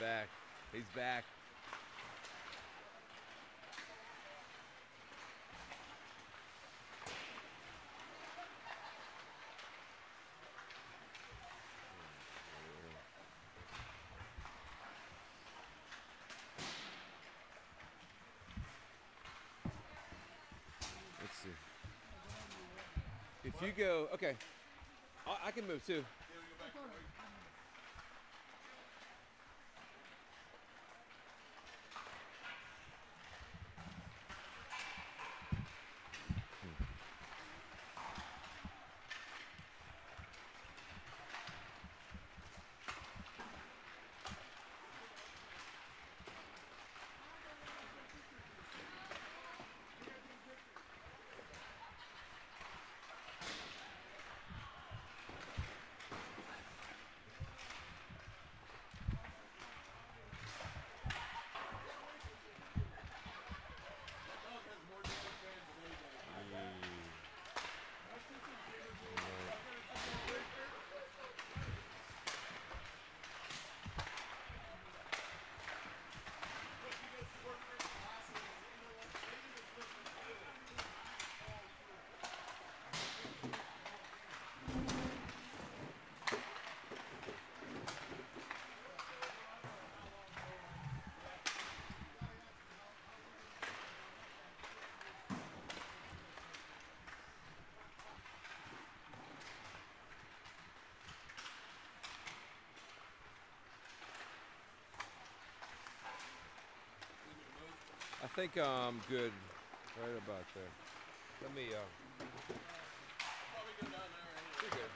back. He's back. Let's see. If you go, okay, I can move too. I think I'm good right about there. Let me, you're good.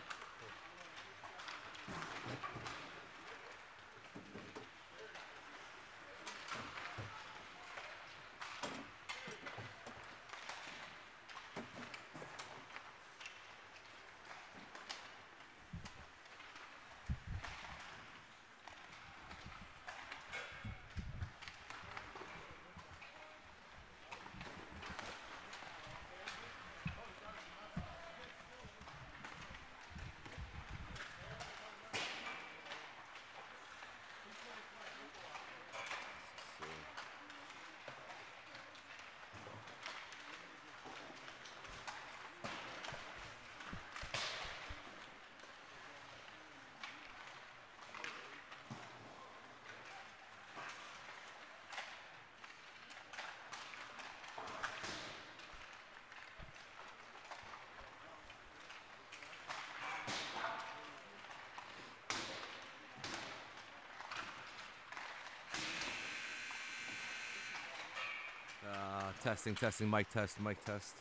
Testing, testing, mic test, mic test.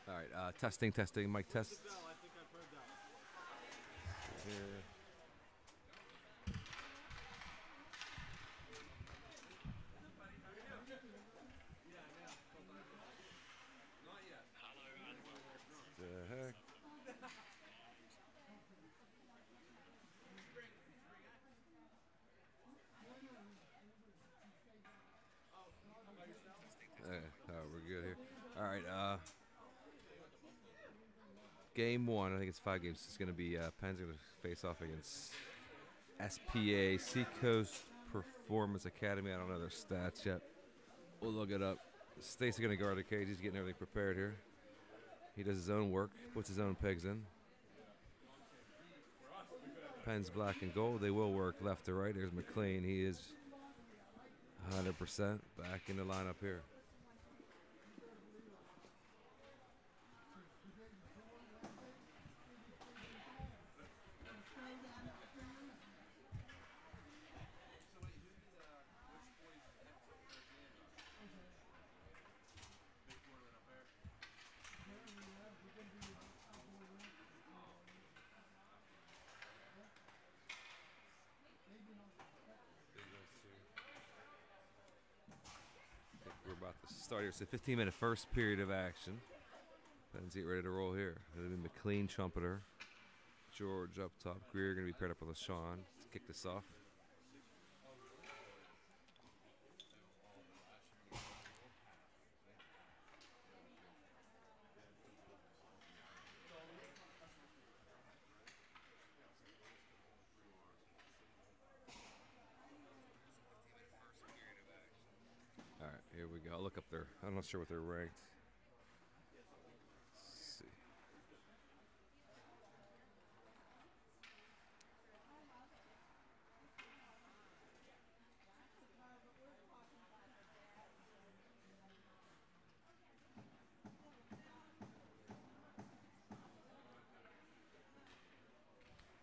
All right, testing, testing, mic test. Here. The heck? We're good here. All right. Game one. I think it's 5 games. It's going to be Penn's going to face off against SPA Seacoast Performance Academy. I don't know their stats yet. We'll look it up. Stacy going to guard the cage. He's getting everything prepared here. He does his own work, puts his own pegs in. Penn's black and gold. They will work left to right. There's McLean. He is 100% back in the lineup here. Start here. It's a 15-minute first period of action. Pens get ready to roll here. It'll be McLean, trumpeter. George up top. Greer going to be paired up with LaShawn to kick this off. All right, here we go. I'll look up there. I'm not sure what they're ranked. Let's see.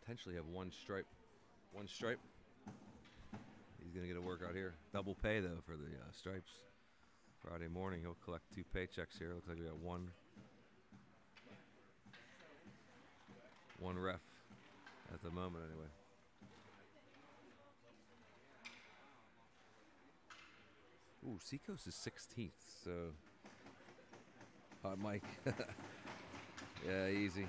Potentially have one stripe. One stripe. He's going to get a workout here. Double pay, though, for the stripes. Friday morning, he'll collect 2 paychecks here. Looks like we got one ref at the moment, anyway. Ooh, Seacoast is 16th, so... Hot Mike. Yeah, easy.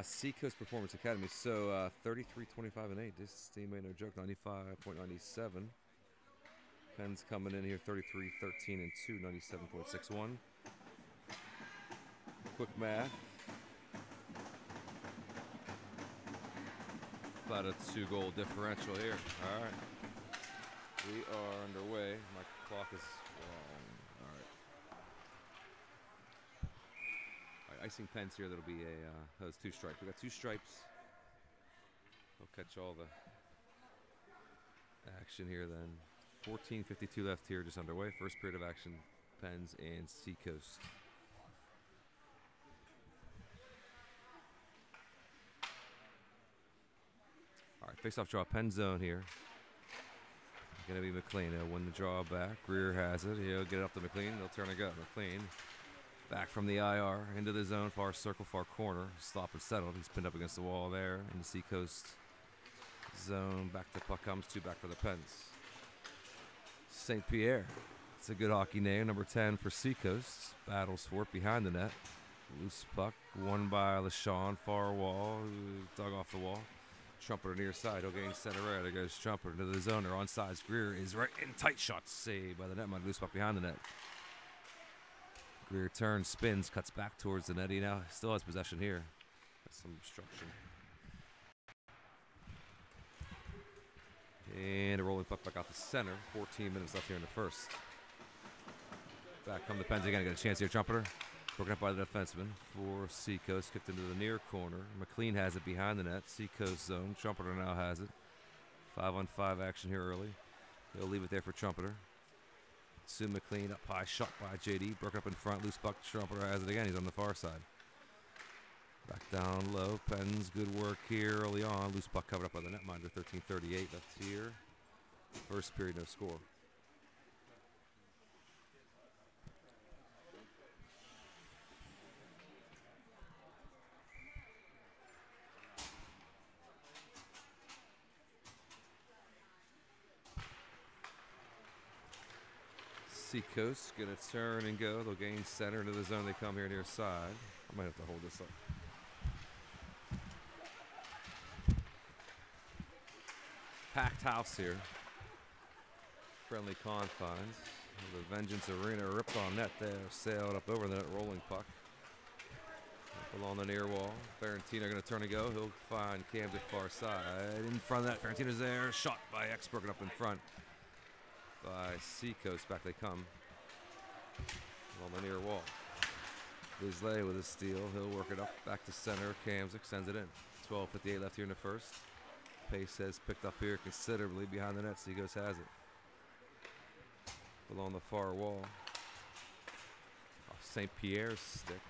Seacoast Performance Academy. So 33-25-8. This team ain't no joke. 95.97. Pens coming in here 33-13-2. 97.61. Quick math. About a 2-goal differential here. All right. We are underway. My clock is wrong. All right, icing pens here. That'll be those 2 stripes. We got 2 stripes. We'll catch all the action here then. 14:52 left here, just underway. First period of action, Pens and Seacoast. All right, face-off draw, Pen zone here. Gonna be McLean. He'll win the draw back. Greer has it. He'll get it up to McLean. They'll turn and go. McLean back from the IR into the zone, far circle, far corner. Stop and settled. He's pinned up against the wall there in the Seacoast zone. Back to puck comes 2 back for the Pens. St. Pierre. It's a good hockey name. Number 10 for Seacoast. Battles for it behind the net. Loose puck. Won by LaShawn. Far wall. Dug off the wall. Trumpeter near side. He'll gain center air. There goes Trumpeter into the zone. They're on sides. Greer is right in tight shot. Saved by the netminder. Loose puck behind the net. Greer turns, spins, cuts back towards the net. He now still has possession here. That's some obstruction. And a rolling puck back out the center. 14 minutes left here in the first. Back come the Pens again. Got a chance here. Trumpeter broken up by the defenseman for Seacoast. Kicked into the near corner. McLean has it behind the net. Seacoast zone. Trumpeter now has it. 5-on-5 action here early. He'll leave it there for Trumpeter. Sue McLean up high. Shot by JD. Broken up in front. Loose puck. Trumpeter has it again. He's on the far side. Back down low. Pens, good work here early on. Loose puck covered up by the netminder. 13:38 left here. First period, no score. Seacoast gonna turn and go. They'll gain center into the zone. They come here near side. I might have to hold this up. Packed house here. Friendly confines. The Vengeance Arena ripped on net there. Sailed up over the net. Rolling puck. Up along the near wall. Ferentino going to turn and go. He'll find Camden far side. In front of that. Ferentino's there. Shot by X. Broken up in front by Seacoast. Back they come. On the near wall. Bisley with a steal. He'll work it up. Back to center. Kamzik sends it in. 12:58 left here in the first. Pace has picked up here considerably behind the net. Seacoast has it. Along the far wall. Off St. Pierre's stick.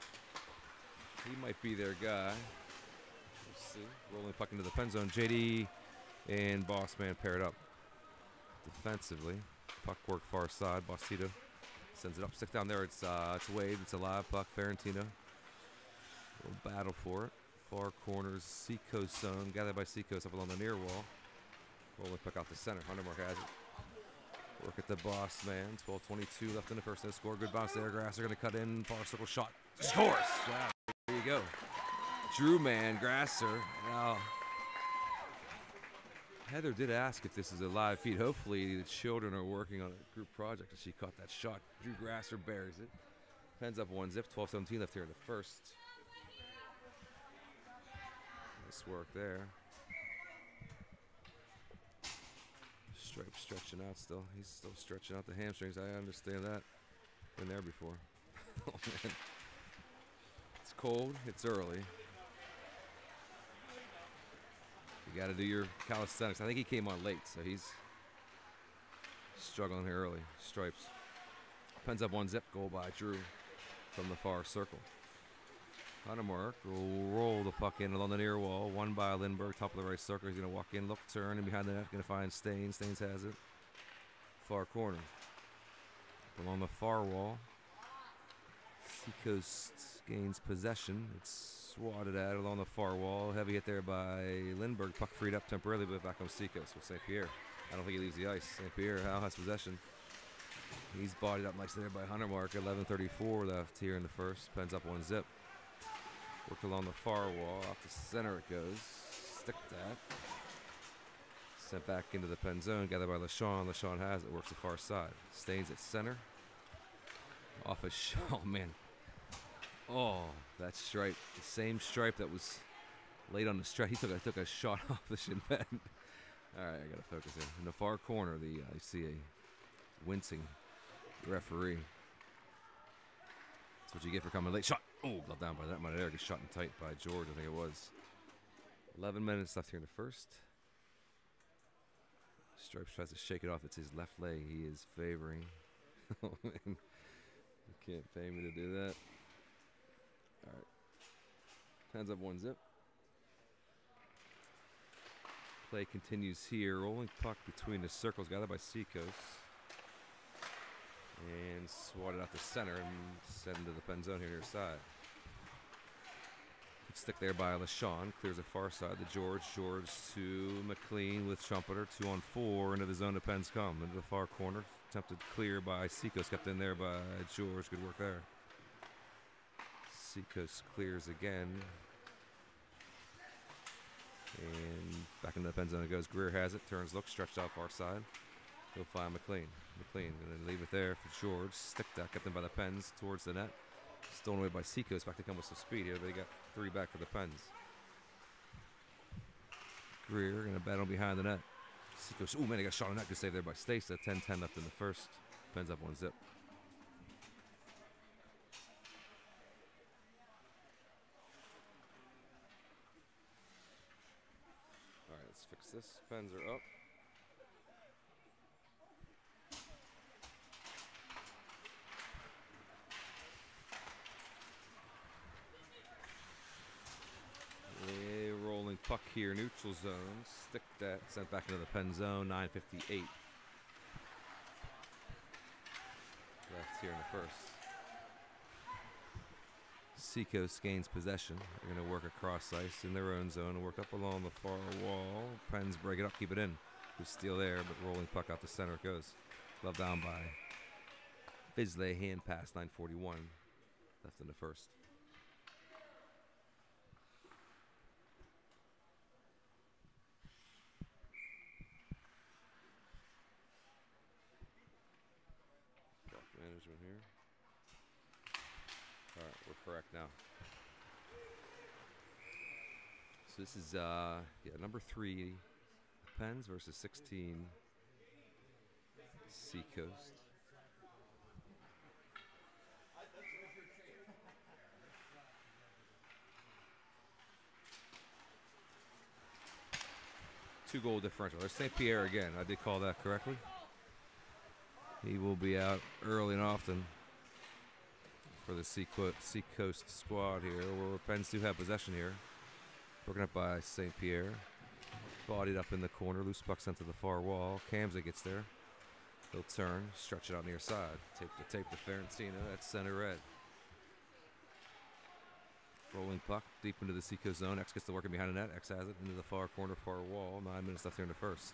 He might be their guy. Let's see. Rolling puck into the pen zone. JD and Bossman paired up. Defensively. Puck work far side. Bossito sends it up. Stick down there. It's Wade. It's a live puck. Ferentino. We'll battle for it. Far corners, Seacoast zone, gathered by Seacoast up along the near wall. Rolling puck out the center. Huntermark has it. Work at the boss, man. 12:22 left in the first. No score. Good bounce there. Grasser going to cut in. Far circle shot. Scores! Wow. There you go. Drew, man. Grasser. Now, Heather did ask if this is a live feed. Hopefully the children are working on a group project and she caught that shot. Drew Grasser buries it. Pens up 1-zip. 12:17 left here in the first. Nice work there. Stripe stretching out still. He's still stretching out the hamstrings. I understand that. Been there before. Oh, man. It's cold. It's early. You got to do your calisthenics. I think he came on late, so he's struggling here early. Stripes. Pens up 1-zip. Goal by Drew from the far circle. Huntermark will roll the puck in along the near wall. One by Lindbergh, top of the right circle. He's going to walk in, look, turn, and behind the net, going to find Staines. Staines has it. Far corner. Along the far wall. Seacoast gains possession. It's swatted at along the far wall. Heavy hit there by Lindbergh. Puck freed up temporarily, but back on Seacoast with St. Pierre. I don't think he leaves the ice. St. Pierre, Hal has possession. He's bodied up nicely there by Huntermark. 11:34 left here in the first. Pens up 1-zip. Worked along the far wall. Off the center it goes. Stick that. Sent back into the pen zone. Gathered by LaShawn. LaShawn has it. Works the far side. Staines at center. Off a shot. Oh, man. Oh, that stripe. The same stripe that was laid on the stripe. He took a shot off the shin pad. All right, I got to focus here. In the far corner, I see a wincing referee. That's what you get for coming late. Shot. Oh, glove down by that one there. Gets shot in tight by George, I think it was. 11 minutes left here in the first. Stripes tries to shake it off. It's his left leg he is favoring. Oh, man. You can't pay me to do that. All right. Hands up 1-zip. Play continues here. Rolling puck between the circles. Gathered by Seacoast. And swatted out the center and sent into the pen zone here near side. Good stick there by LaShawn. Clears the far side to George. George to McLean with Trumpeter. 2-on-4 into the zone. The Pens come into the far corner. Attempted clear by Seacoast. Kept in there by George. Good work there. Seacoast clears again. And back into the pen zone it goes. Greer has it. Turns, looks, stretched out far side. He'll find McLean. McLean going to leave it there for George. Stick that, kept in by the Pens towards the net. Stolen away by Seacoast. Back to come with some speed here. They got 3 back for the Pens. Greer going to battle behind the net. Seacoast. Oh, man, he got shot on net. Good save there by Stace. 10-10 left in the first. Pens up 1-zip. All right, let's fix this. Pens are up. Puck here, neutral zone. Stick that, sent back into the pen zone. 9:58 left here in the first. Seacoast gains possession. They're going to work across ice in their own zone and work up along the far wall. Pens break it up, keep it in. Good steal there, but rolling puck out the center it goes. Glove down by Fisley. Hand pass. 9:41 left in the first. Management here. All right, we're correct now. So this is number 3 Pens versus 16 Seacoast. Two-goal differential. There's St. Pierre again. I did call that correctly. He will be out early and often for the Seacoast squad here. Where Pens do have possession here. Broken up by St. Pierre. Bodied up in the corner. Loose puck sent to the far wall. Kamza gets there. He'll turn. Stretch it out near side. Tape to Ferentino. That's center red. Rolling puck deep into the Seacoast zone. X gets to working behind the net. X has it into the far corner, far wall. 9 minutes left here in the first.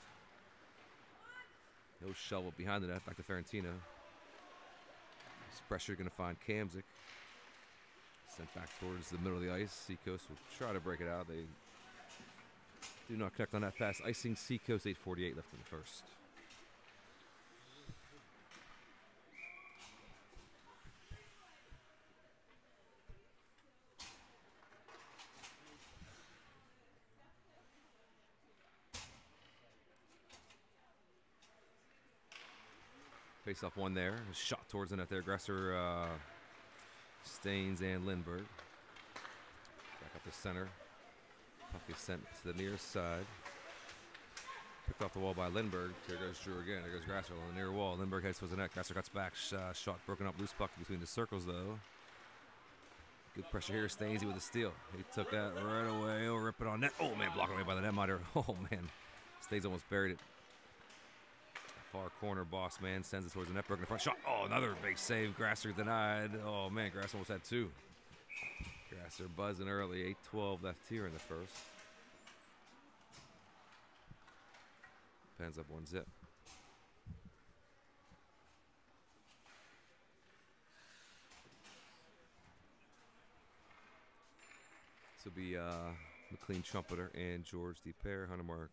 No shovel behind the net. Back to Ferentino. This pressure going to find Kamzik. Sent back towards the middle of the ice. Seacoast will try to break it out. They do not connect on that pass. Icing Seacoast, 8:48 left in the first. Face off one there. A shot towards the net there. Gresser, Staines, and Lindberg. Back up the center. Puck is sent to the near side. Picked off the wall by Lindberg. Here goes Drew again. There goes Grasser on the near wall. Lindberg heads towards the net. Grasser cuts back. Shot broken up. Loose puck between the circles, though. Good pressure here. Stainsy with a steal. He took that right away. He'll rip it on net. Oh, man. Blocked away by the netminder. Oh, man. Staines almost buried it. Far corner, boss man sends it towards the net. Broken front shot. Oh, another big save. Grasser denied. Oh, man. Grasser almost had two. Grasser buzzing early. 8:12 left here in the first. Pens up 1-0. This will be McLean Trumpeter and George DePere. Hunter Mark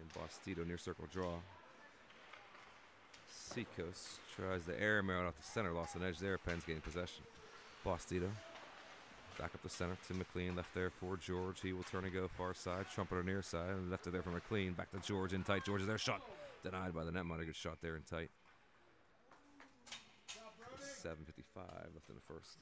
and Bostito near circle draw. Seacoast tries the air mail off the center. Lost an edge there. Pens gaining possession. Bostito back up the center to McLean. Left there for George. He will turn and go far side. Trumpeter near side. And left it there for McLean. Back to George in tight. George is there. Shot denied by the netminder. Good shot there in tight. 7:55 left in the first.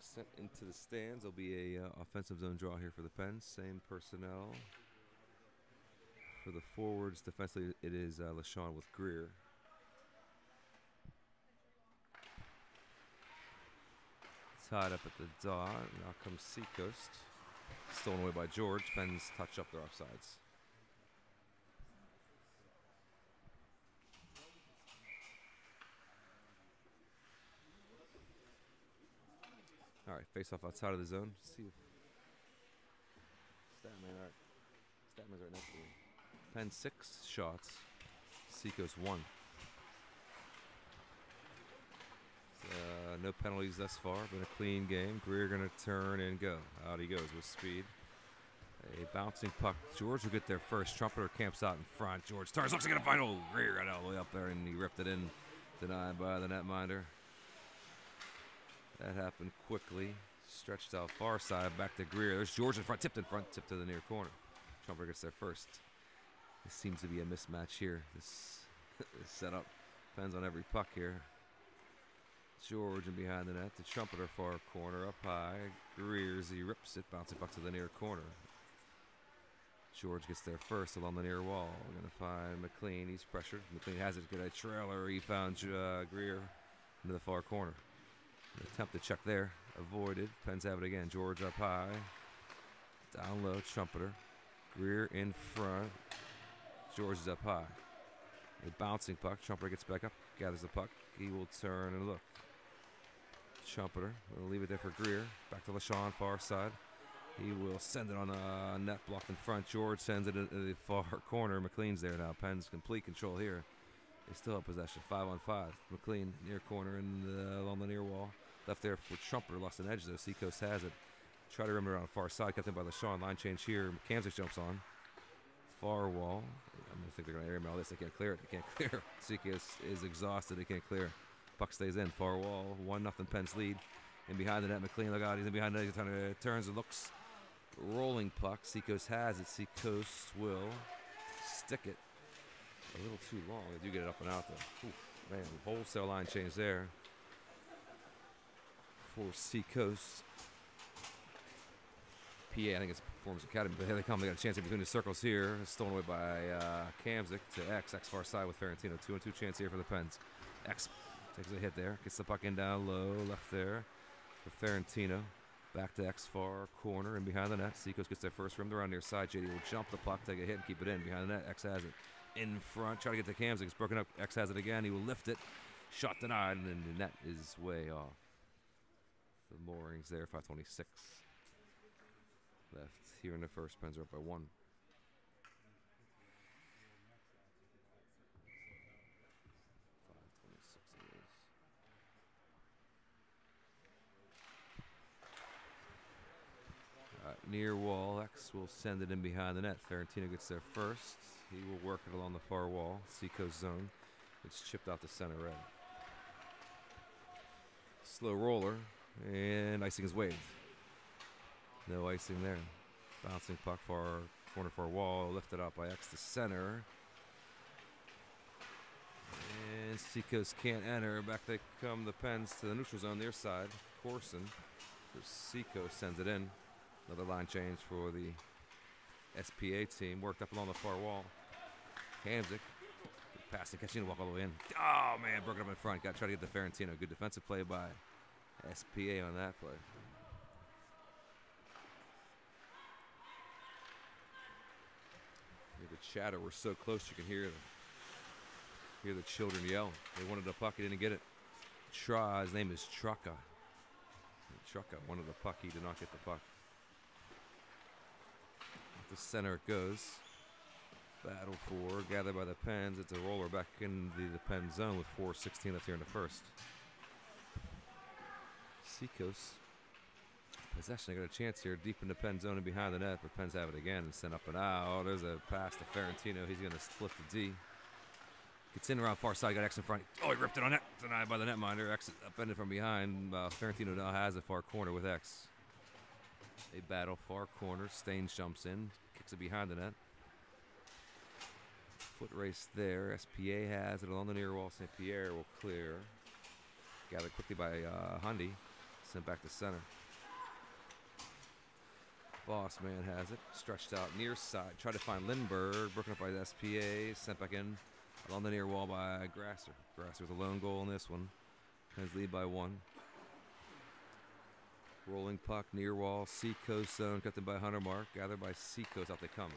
Sent into the stands. There'll be a offensive zone draw here for the Pens. Same personnel. For the forwards, defensively, it is LaShawn with Greer. Tied up at the dot. Now comes Seacoast. Stolen away by George. Pens touch up their offsides. All right, face off outside of the zone. See if Statman's right next to me. Pen 6 shots. Seacoast 1. No penalties thus far. Been a clean game. Greer going to turn and go. Out he goes with speed. A bouncing puck. George will get there first. Trumpeter camps out in front. George turns. Looks like a final. Greer got all the way up there and he ripped it in. Denied by the netminder. That happened quickly. Stretched out far side, back to Greer. There's George in front, tipped to the near corner. Trumpeter gets there first. This seems to be a mismatch here. This setup depends on every puck here. George in behind the net. The Trumpeter far corner, up high. Greer, he rips it, bouncing puck to the near corner. George gets there first along the near wall. We're going to find McLean. He's pressured. McLean has it. Good trailer. He found Greer into the far corner. An attempt to check there. Avoided. Pens have it again. George up high. Down low. Trumpeter. Greer in front. George is up high. A bouncing puck. Trumpeter gets back up. Gathers the puck. He will turn and look. Trumpeter will leave it there for Greer. Back to LaShawn, far side. He will send it on a net blocked in front. George sends it into the far corner. McLean's there now. Pens complete control here. They still have possession. 5-on-5. McLean near corner and along the near wall. Left there for Trumpeter. Lost an edge though. Seacoast has it. Try to remember on the far side. Kept in by LaShawn. Line change here. Kamzik jumps on. Far wall. I think they're going to airmail this. They can't clear it. They can't clear. Seacoast is exhausted. They can't clear. Puck stays in. Far wall. 1-0 Pens lead. And behind the net, McLean, look out. He's in behind the net. He turns and looks. Rolling puck. Seacoast has it. Seacoast will stick it. A little too long. They do get it up and out though. Ooh, man, wholesale line change there for Seacoast. PA, I think it's Performance Academy, but here they come. They got a chance in between the circles here. Stolen away by Kamzik to X. X far side with Ferentino. 2-on-2 chance here for the Pens. X takes a hit there. Gets the puck in down low. Left there for Ferentino. Back to X far corner and behind the net. Seacoast gets there first from the around near side. JD will jump the puck, take a hit, and keep it in. Behind the net, X has it. in front. Try to get to Kamzik. It's broken up. X has it again. He will lift it. Shot denied, and then the net is way off. The moorings there, 5:26 left here in the first. Pens are up by 1. Near wall, X will send it in behind the net. Ferentino gets there first. He will work it along the far wall. Seacoast zone. It's chipped out to center red. Slow roller, and icing is waved. No icing there. Bouncing puck far corner far wall, lifted out by X to center. And Seacoast can't enter. Back they come the Pens to the neutral zone, their side. Corson for Seacoast sends it in. Another line change for the SPA team. Worked up along the far wall. Kamzik. Pass and catching, walk all the way in. Oh, man, broke it up in front. Got to try to get to Ferentino. Good defensive play by SPA on that play. The chatter, we're so close you can hear the children yell. They wanted the puck, he didn't get it. His name is Trucka. Trucka wanted the puck, he did not get the puck. The center it goes. Battle for, gathered by the Pens. It's a roller back into the Pen zone with 4:16 left here in the first. Seacoast. Possession, they got a chance here deep in the Pen zone and behind the net, but Pens have it again and sent up and out. There's a pass to Ferentino. He's going to split the D. Gets in around far side, got X in front. Oh, he ripped it on net. Denied by the netminder. X upended from behind. Ferentino now has a far corner with X. They battle far corner. Staines jumps in, kicks it behind the net. Foot race there. SPA has it along the near wall. St. Pierre will clear. Gathered quickly by Hundy. Sent back to center. Boss man has it. Stretched out near side. Tried to find Lindbergh. Broken up by the SPA. Sent back in along the near wall by Grasser. Grasser with a lone goal in this one. Pens lead by 1. Rolling puck near wall. Seacoast zone. Cut in by Hunter Mark. Gathered by Seacoast. Out they come.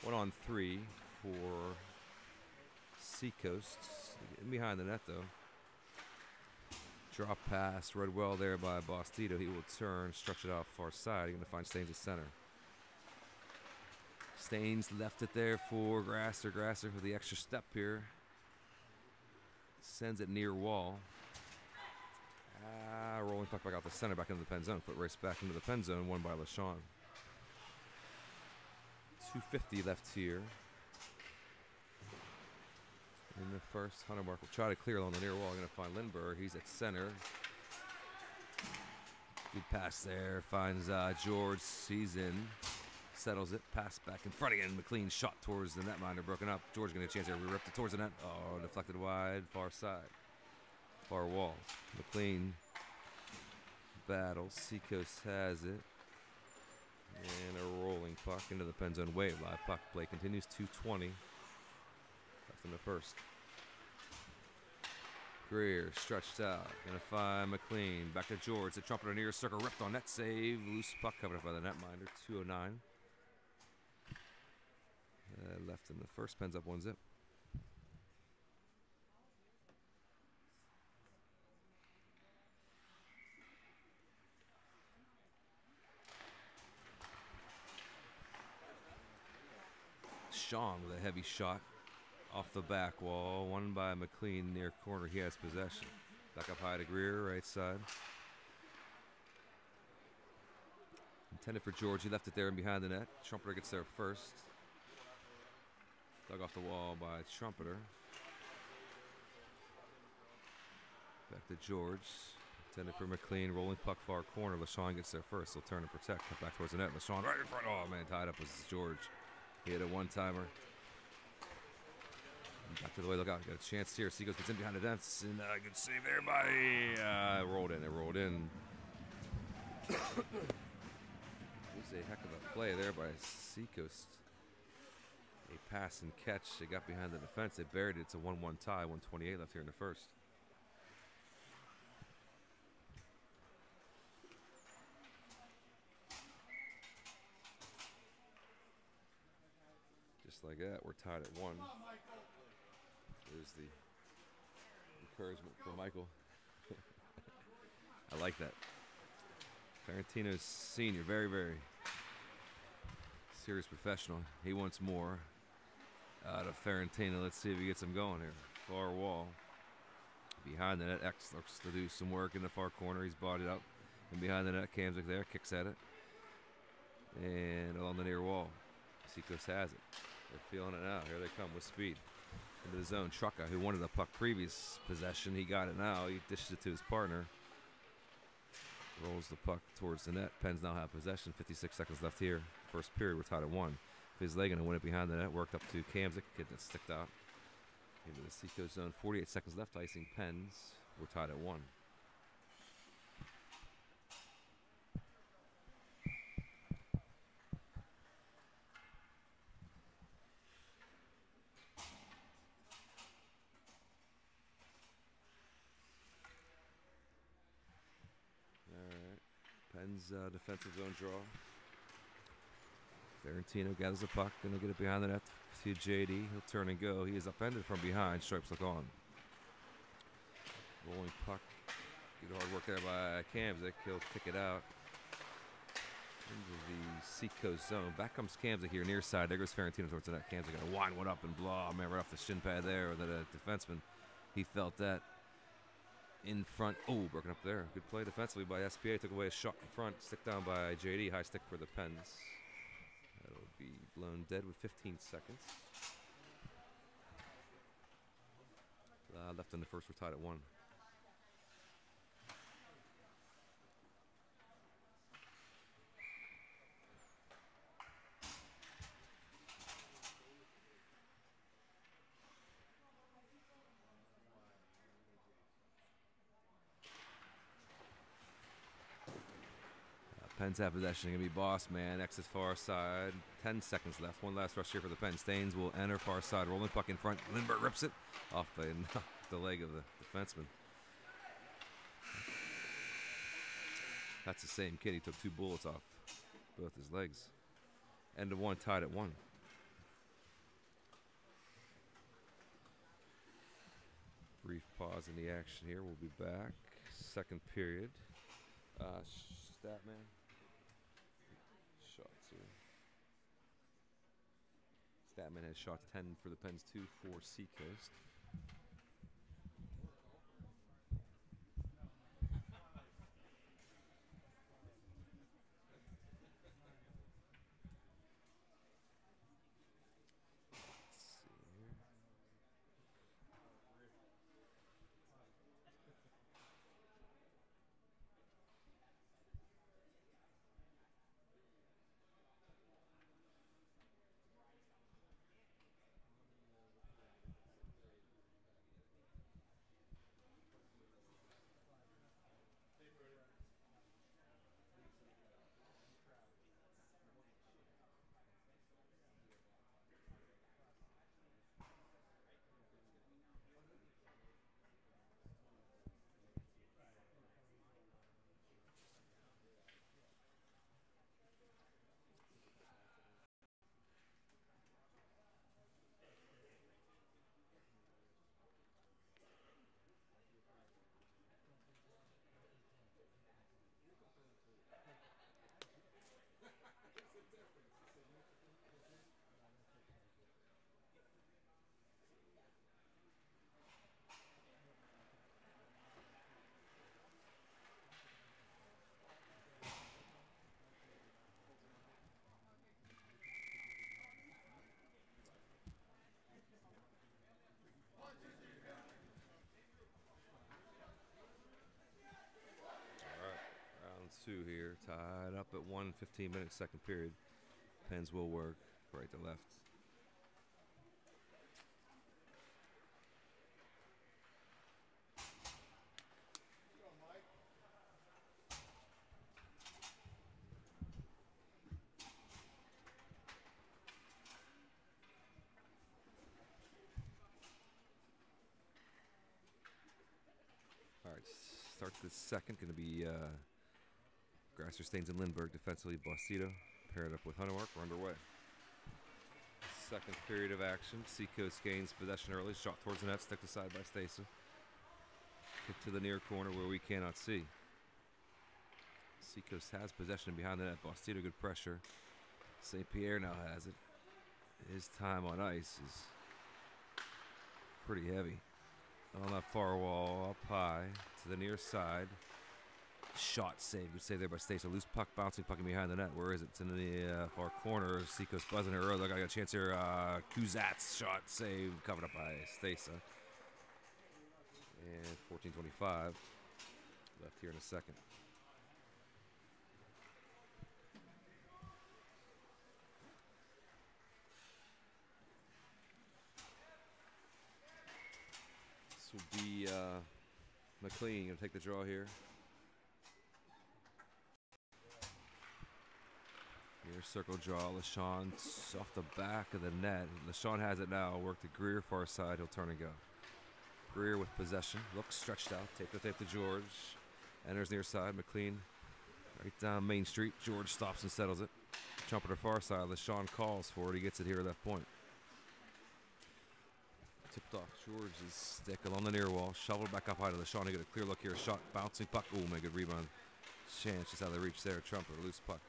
1-on-3 for Seacoast. In behind the net though. Drop pass, read well there by Bostito. He will turn, stretch it out far side. He's going to find Staines at center. Staines left it there for Grasser. Grasser for the extra step here. Sends it near wall. Rolling puck back out the center, back into the Pen zone. Foot race back into the Pen zone, won by LaShawn. 2:50 left here. In the first, Hunter Mark will try to clear along the near wall. Going to find Lindbergh. He's at center. Good pass there. Finds George. Sees in. Settles it. Pass back in front again. McLean shot towards the netminder. Broken up. George going to chance here. We ripped it towards the net. Oh, deflected wide. Far side. Far wall. McLean battles. Seacoast has it. And a rolling puck into the Pen zone. Wave. Live puck play continues. 2:20. In the first. Greer stretched out. Gonna find McLean. Back to George. The trumpeter near circle. Ripped on net save. Loose puck covered up by the netminder. 2:09. Left in the first. Pens up 1-0. Sean with a heavy shot. Off the back wall, won by McLean near corner. He has possession. Back up high to Greer, right side. Intended for George. He left it there and behind the net. Trumpeter gets there first. Dug off the wall by Trumpeter. Back to George. Intended for McLean. Rolling puck far corner. LaShawn gets there first. He'll turn and protect. Cut back towards the net. LaShawn right in front. Oh, man, tied up was George. He had a one-timer. Back to the way, look out, got a chance here. Seacoast gets in behind the dents, and good save there by, rolled in, it rolled in. It was a heck of a play there by Seacoast. A pass and catch, they got behind the defense, they buried it. It's a 1-1 tie, 1:28 left here in the first. just like that, we're tied at 1. There's the encouragement for Michael. I like that. Ferentino's senior, very, very serious professional. He wants more out of Ferentino. Let's see if he gets him going here. Far wall. Behind the net, X looks to do some work in the far corner. He's bodied up. And behind the net, Kamzik there, kicks at it. And along the near wall, Seacoast has it. They're feeling it now. Here they come with speed. Into the zone. Trucka, who wanted the puck previous possession, he got it now. He dishes it to his partner. Rolls the puck towards the net. Pens now have possession. 56 seconds left here. First period, we're tied at 1. Fizz-Leg going to win it behind the net. Worked up to Kamzik. Kid that sticked out. Into the Seacoast zone. 48 seconds left. Icing Pens. We're tied at 1. Pens defensive zone draw. Ferentino gathers the puck, gonna get it behind the net to JD. He'll turn and go. He is upended from behind. Stripes look on. Rolling puck. Good hard work there by Kamzik. He'll kick it out into the Seacoast zone. Back comes Kamzik here near side. There goes Ferentino towards the net. Kamzik gonna wind one up and blah. Man, right off the shin pad there. Or the defenseman. He felt that. In front. Oh, broken up there. Good play defensively by SPA. Took away a shot in front. Stick down by JD. High stick for the Pens. That'll be blown dead with 15 seconds. Left in the first. We're tied at 1. Pens have possession. Going to be Boss Man. Exits far side. 10 seconds left. One last rush here for the Pens. Staines will enter far side. Rolling puck in front. Lindbergh rips it off the leg of the defenseman. That's the same kid. He took 2 bullets off both his legs. End of 1. Tied at 1. Brief pause in the action here. We'll be back. Second period. Statman. Shots here. Statman has shots 10 for the Pens, 2 for Seacoast. Two here, tied up at 1, 15 minutes, second period. Pens will work right to left. All right, start the second, going to be Grasser, Staines, and Lindbergh. Defensively, Bostito paired up with Huntermark. We're underway. second period of action. Seacoast gains possession early. Shot towards the net. Stick aside by Stasa. Kick to the near corner where we cannot see. Seacoast has possession behind the net. Bastida, good pressure. St. Pierre now has it. His time on ice is pretty heavy. On that far wall, up high to the near side. Shot save. Good save there by Stasa. Loose puck, bouncing puck behind the net. Where is it? It's in the far corner. Seacoast buzzing it early. Look, I got a chance here. Kuzat's shot save covered up by Stasa. And 14:25 left here in a second. This will be McLean going to take the draw here. Near circle draw. LaShawn off the back of the net. LaShawn has it now. Work to Greer, far side. He'll turn and go. Greer with possession. Looks stretched out. Tape to George. Enters near side. McLean right down Main Street. George stops and settles it. Trumpeter far side. LaShawn calls for it. He gets it here at left point. Tipped off George's stick along the near wall. Shoveled back up high to LaShawn. He got a clear look here. Shot. Bouncing puck. Ooh, my good rebound. Chance just out of the reach there. Trumpeter. Loose puck.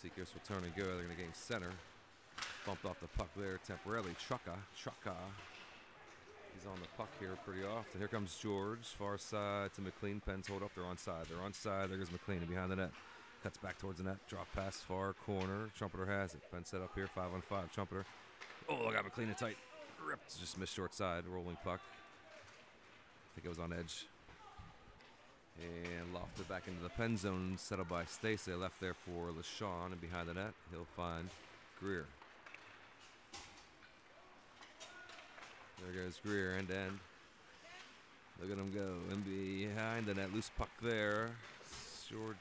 Seacoast will turn and go. They're going to gain center. Bumped off the puck there temporarily. Trucka. He's on the puck here pretty often. Here comes George. Far side to McLean. Pens hold up. They're onside. There goes McLean. And behind the net. Cuts back towards the net. Drop pass far corner. Trumpeter has it. Pens set up here. 5-on-5. Trumpeter. Oh, look at McLean in tight. Ripped. Just missed short side. Rolling puck. I think it was on edge. And lofted back into the pen zone, settled by Stacey. Left there for LaShawn, and behind the net, he'll find Greer. There goes Greer, end to end. Look at him go. And behind the net, loose puck there. George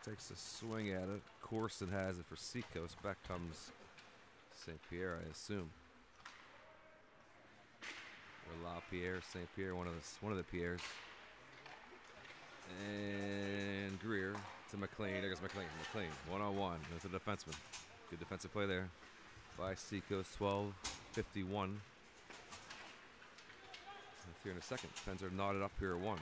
takes a swing at it. Corson has it for Seacoast. Back comes St. Pierre, I assume. Or LaPierre, St. Pierre, one of the Pierres. And Greer to McLean. There goes McLean. McLean, one-on-one. There's a defenseman. Good defensive play there by Seacoast. 12:51. Here in a second. Pens are knotted up here at 1.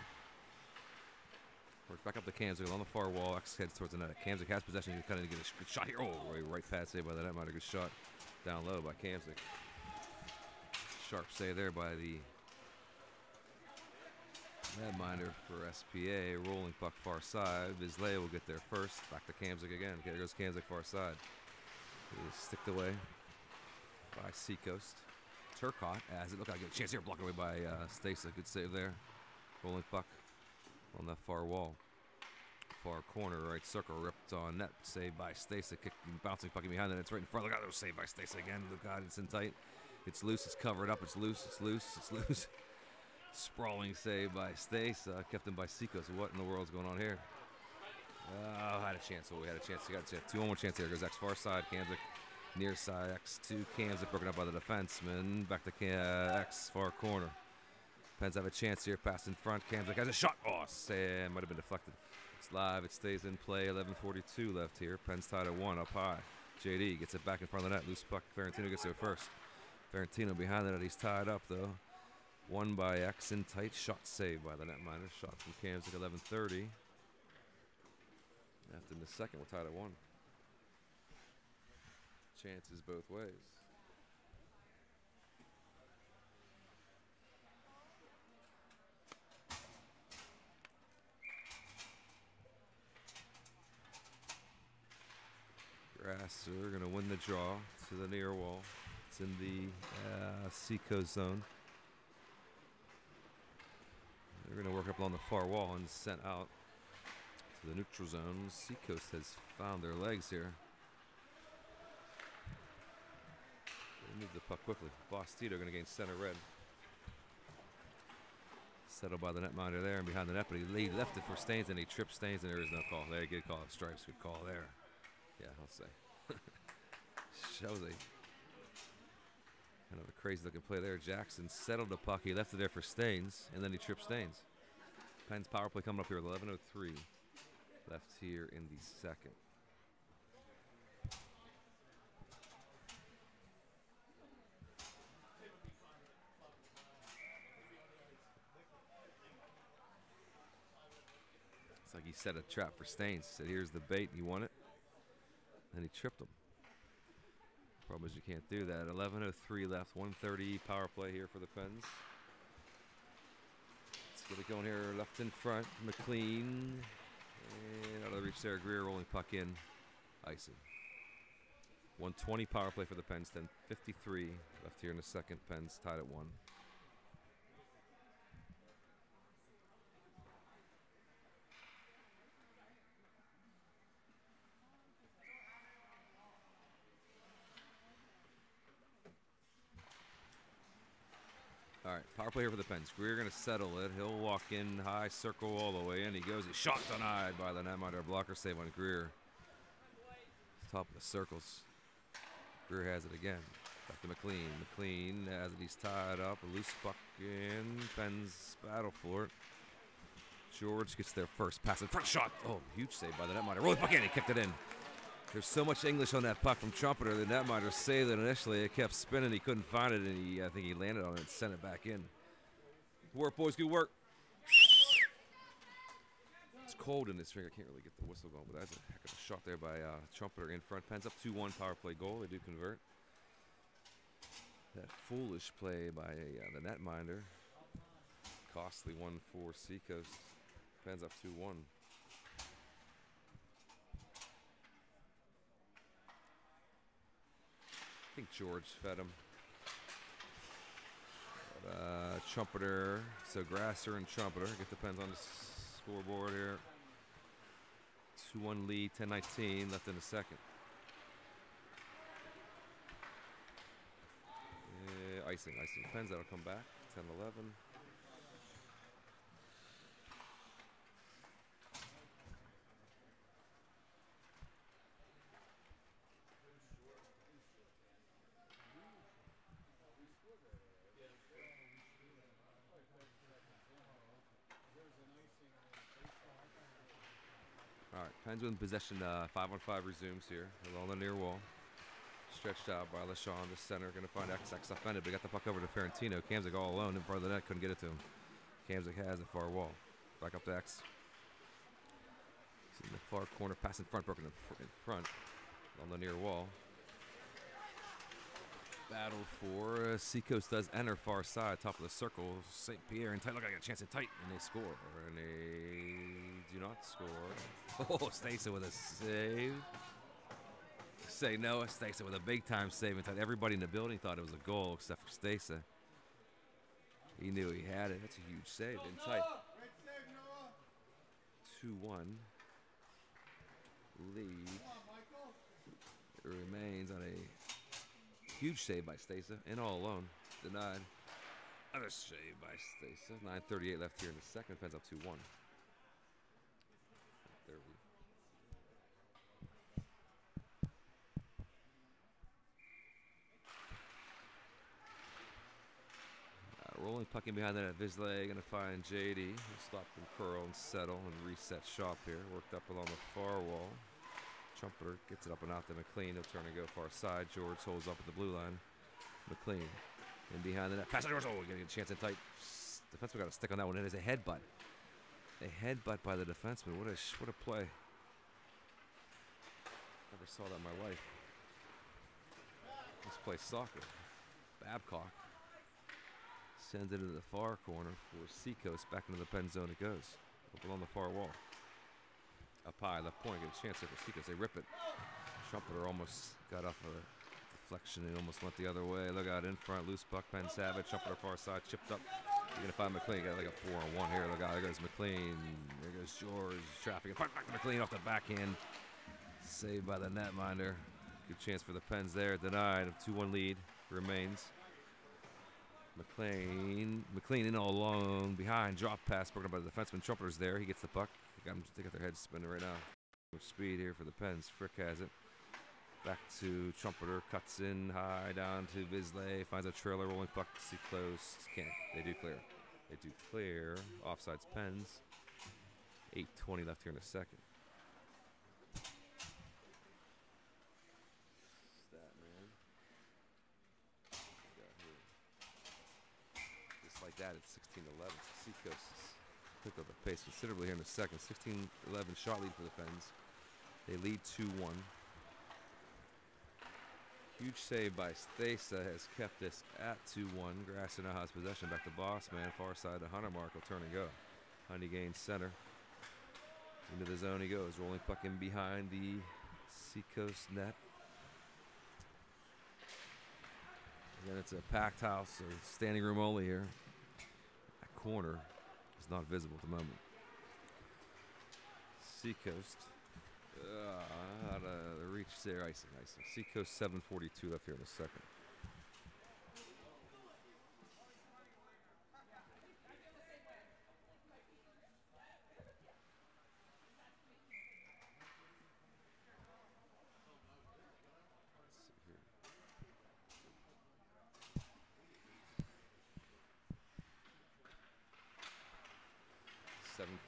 Work back up to Kamzik on the far wall. X heads towards the net. Kamzik has possession. He's kind of get a good shot here. Oh, right pad save by the netminder. Good shot down low by Kamzik. Sharp save there by the netminder for SPA. Rolling puck far side. Vizlaya will get there first. Back to Kamzik again. Okay, there goes Kamzik far side. He is sticked away by Seacoast. Turcotte has it. Look, I get a chance here. Blocked away by Stasa. Good save there. Rolling puck on that far wall. Far corner, right circle. Ripped on net. Saved by Stasa. Kicking, bouncing puck behind it. It's right in front. Look out, that was saved by Stasa again. Look out, it's in tight. It's loose. It's covered up. It's loose. It's loose. It's loose. Sprawling save by Stasa. Kept him by Seacoast. What in the world's going on here? Had a chance. Oh, we had a chance. He got a chance. 2-on-1 chance here. Goes X far side. Kamzik. Near side, X2 Kamzik broken up by the defenseman. Back to X far corner. Pens have a chance here. Pass in front. Kamzik has a shot. Oh, Sam might have been deflected. It's live. It stays in play. 11:42 left here. Pens tied at 1 up high. JD gets it back in front of the net. Loose puck. Ferentino gets there first. Ferentino behind the net. He's tied up though. Won by X in tight. Shot saved by the netminder. Shot from Kamzik. 11:30. After the second, we're tied at 1. Chances both ways. Grasser going to win the draw to the near wall. It's in the Seacoast zone. They're going to work up along the far wall and sent out to the neutral zone. Seacoast has found their legs here. Move the puck quickly. Bastida going to gain center red. Settled by the netminder there and behind the net, but he left it for Staines and he tripped Staines and there is no call. There, good call. Stripes, good call there. Yeah, I'll say. That was a kind of a crazy looking play there. Jackson settled the puck. He left it there for Staines and then he tripped Staines. Pens power play coming up here with 11:03 left here in the second. he set a trap for Staines. He said, here's the bait. You want it? And he tripped him. Problem is you can't do that. 11:03 left. 1:30 power play here for the Pens. Let's get it going here. Left in front. McLean. And out of the reach there. Greer rolling puck in. Icing. 1:20 power play for the Pens. 10:53 left here in the second. Pens tied at 1. All right, power play here for the Pens. Greer going to settle it. He'll walk in high, circle all the way in. He goes. His shot denied by the netminder. Blocker save on Greer. Top of the circles. Greer has it again. Back to McLean. McLean has it. He's tied up. A loose puck in. Pens battle for it. George gets there first. Pass in front. Shot. Oh, huge save by the netminder. Rolling puck in. He kicked it in. There's so much English on that puck from Trumpeter. The netminder saved it initially. It kept spinning. He couldn't find it, and I think he landed on it and sent it back in. Work, boys. Good work. It's cold in this ring. I can't really get the whistle going, but that's a heck of a shot there by Trumpeter in front. Pens up 2-1 power play goal. They do convert. That foolish play by the netminder. Costly one for Seacoast. Pens up 2-1. I think George fed him. But, Trumpeter, so Grasser and Trumpeter get the Pens on the scoreboard here. 2-1 lead, 10:19 left in the second. Icing. Pens, that'll come back. 10-11. All right, Pens with possession. 5-on-5 resumes here along the near wall. Stretched out by LaShawn, the center, going to find X offended, but got the puck over to Ferrantino. Kamzik all alone in front of the net, couldn't get it to him. Kamzik has the far wall. Back up to X. He's in the far corner, pass in front, broken in front on the near wall. Battle for Seacoast does enter far side, top of the circle. St. Pierre and tight. Look, I got a chance in tight, and they score. And they do not score. Oh, Stacey with a save. Say no, Stacey with a big time save in tight. Everybody in the building thought it was a goal except for Stacey. He knew he had it. That's a huge save in tight. 2-1 lead. It remains on a huge save by Stacey, and all alone. Denied. Another save by Stacey. 9:38 left here in the second. Pens up 2-1. Rolling puck in behind that at Visley. Going to find JD. He'll stop and curl and settle and reset shop here. Worked up along the far wall. Trumpeter gets it up and out to McLean. He'll turn and go far side. George holds up at the blue line. McLean. And behind the net. Pass to George. Oh, getting a chance in tight. Defenseman got a stick on that one. It is a headbutt. A headbutt by the defenseman. What a play. Never saw that in my life. Let's play soccer. Babcock sends it into the far corner for Seacoast. Back into the pen zone it goes. Up along the far wall. Up high, left point. Get a chance there for Seacoast. They rip it. Trumpeter almost got off a deflection and almost went the other way. Look out in front. Loose puck. Penn Savage. Trumpeter far side. Chipped up. You're going to find McLean. Got like a 4-on-1 here. Look out. There goes McLean. There goes George. Traffic. Back to McLean off the backhand. Saved by the netminder. Good chance for the Pens there. Denied. 2-1 lead remains. McLean in all alone, behind, drop pass, broken up by the defenseman. Trumpeter's there, he gets the puck. They got their heads spinning right now. Much speed here for the Pens. Frick has it. Back to Trumpeter, cuts in high, down to Visley, finds a trailer, rolling puck, see close. Can't, they do clear. They do clear. Offsides Pens. 8:20 left here in the second. Like that, it's 16-11. Seacoast picked up the pace considerably here in the second. 16-11 shot lead for the Pens. They lead 2-1. Huge save by Stasa has kept this at 2-1. Grasser now has possession. Back to Boss Man. Far side to Hunter Mark. Will turn and go. Honey gains center. Into the zone he goes. Rolling puck in behind the Seacoast net. Again, it's a packed house, so standing room only here. That corner is not visible at the moment. Seacoast. Out of the reach there, icing. Seacoast 7:42 left here in the second.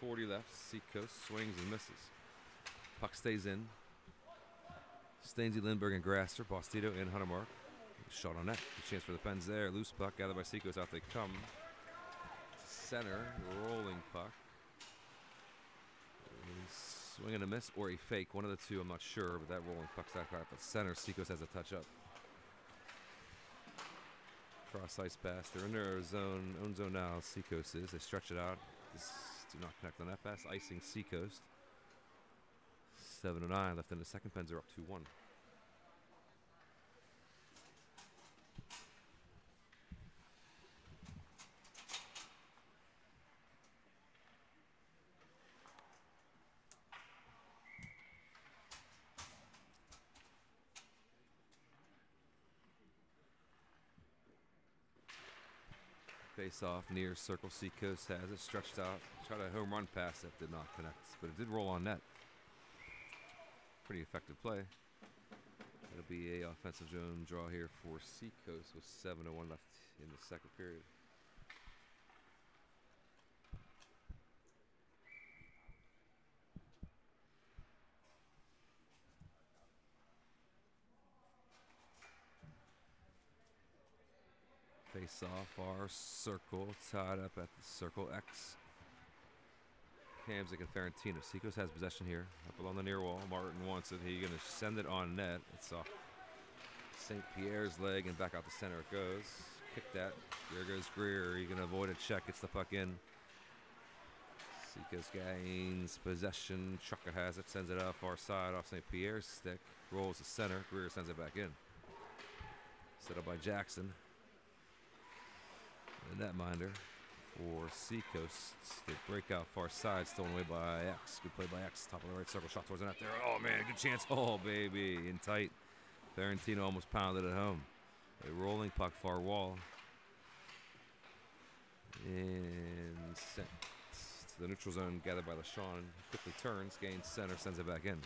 .40 left. Seacoast swings and misses. Puck stays in. Stainsy, Lindbergh, and Grasser. Bostito in Hunter Mark. Shot on net. Good chance for the Pens there. Loose puck gathered by Seacoast. Out they come. Center. Rolling puck. Swing and a miss or a fake. One of the two. I'm not sure. But that rolling puck's out at the center. Seacoast has a touch up. Cross ice pass. They're in their zone. Own zone now. Seacoast is. They stretch it out. This do not connect on that pass. Icing Seacoast. 7:09 left in the second. Pens are up 2-1. Face off near circle. Seacoast has it stretched out. Tried a home run pass that did not connect, but it did roll on net. Pretty effective play. It'll be a offensive zone draw here for Seacoast with 7:01 left in the second period. Face off our circle, tied up at the circle X. Kamzik and Ferentino. Seacoast has possession here. Up along the near wall. Martin wants it. He's going to send it on net. It's off St. Pierre's leg and back out the center it goes. Kick that. There goes Greer. He's going to avoid a check. Gets the puck in. Seacoast gains possession. Chucka has it. Sends it out far side off St. Pierre's stick. Rolls the center. Greer sends it back in. Set up by Jackson. The netminder for Seacoast. They break out far side, stolen away by X. Good play by X. Top of the right circle, shot towards the net there. Oh man, good chance. Oh baby, in tight. Ferentino almost pounded it home. A rolling puck far wall. And sent to the neutral zone, gathered by LaShawn. Quickly turns, gains center, sends it back in.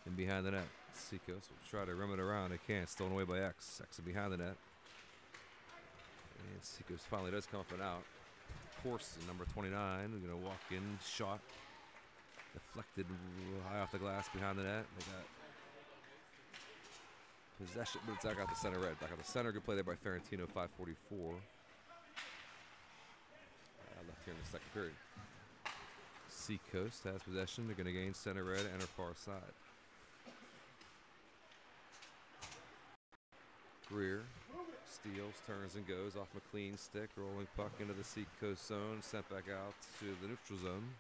And behind the net, Seacoast will try to rim it around. They can't. Stolen away by X. X is behind the net. And Seacoast finally does come up and out. Corson, number 29, we're going to walk in. Shot. Deflected high off the glass behind the net. They got possession, but it's back out the center red. Back out the center. Good play there by Ferentino, 5:44. Left here in the second period. Seacoast has possession. They're going to gain center red, enter far side. Greer steals, turns, and goes off McLean's stick. Rolling puck into the Seacoast zone. Sent back out to the neutral zone.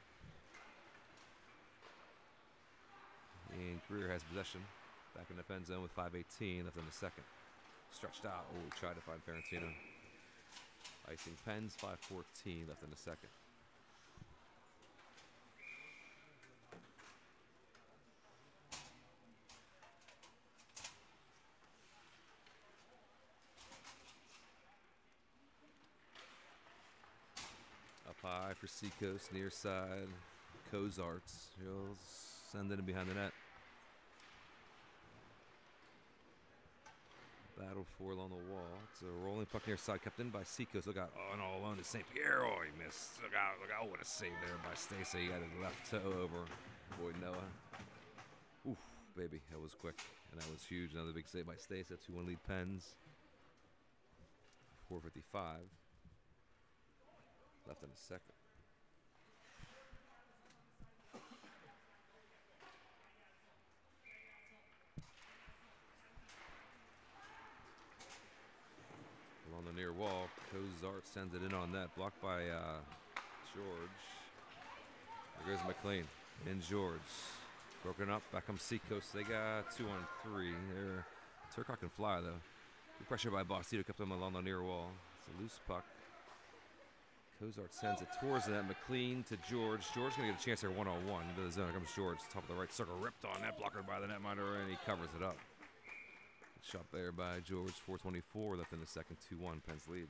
And Greer has possession. Back in the pen zone with 5:18 left in the second. Stretched out. Oh, tried to find Ferentino. Icing Pens, 5:14 left in the second. Up high for Seacoast, near side. Cozarts. He'll send it in behind the net. Battle for along the wall. It's a rolling puck near side, kept in by Seacoast. Look out, oh, and all alone to St. Pierre. Oh, he missed. Look out, what a save there by Stacey. He got his left toe over Boyd Noah. Oof, baby, that was quick, and that was huge. Another big save by Stacey. 2-1 lead Pens. 4:55. left in the second. Along the near wall, Cozart sends it in on net, blocked by George. There goes McLean and George. Broken up, back comes Seacoast. They got 2 on 3. Turcotte can fly though. Good pressure by Bostito, kept them along the near wall. It's a loose puck. Cozart sends it towards the net. McLean to George. George gonna get a chance here one-on-one into the zone. Here comes George, top of the right circle, ripped on net, blocked by the netminder, and he covers it up. Shot there by George, 4:24 left in the second, 2-1, Penn's lead.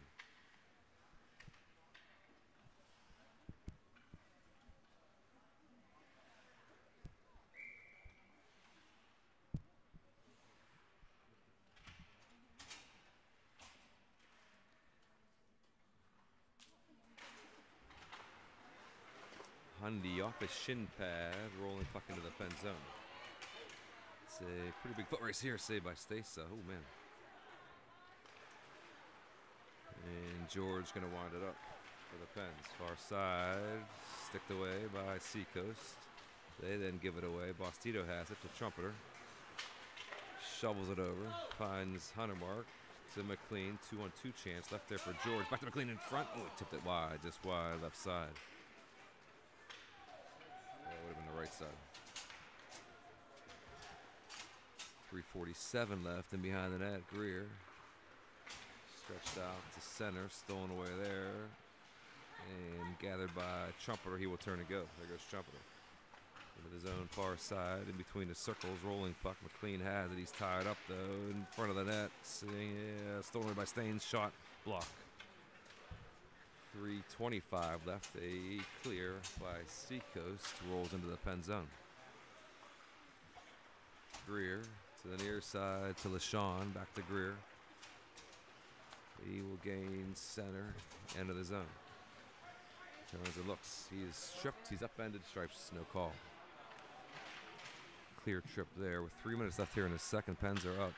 Hundy off his shin pad, rolling puck into the Penn zone. It's a pretty big foot race here, saved by Stasa. Oh, man. And George going to wind it up for the Pens. Far side, sticked away by Seacoast. They then give it away. Bostito has it to Trumpeter. Shovels it over. Finds Huntermark to McLean. 2-on-2 chance left there for George. Back to McLean in front. Oh, he tipped it wide, just wide, left side. That would have been the right side. 3:47 left, and behind the net, Greer. Stretched out to center, stolen away there. And gathered by Trumpeter, he will turn and go. There goes Trumpeter. Into the zone, far side, in between the circles, rolling puck. McLean has it, he's tied up though, in front of the net. Stolen away by Staines, shot, block. 3:25 left, a clear by Seacoast, rolls into the Penn zone. Greer to the near side to LeSean, back to Greer. He will gain center, end of the zone. Turns and looks, he's tripped, he's upended, stripes, no call. Clear trip there with 3 minutes left here in the second. Pens are up.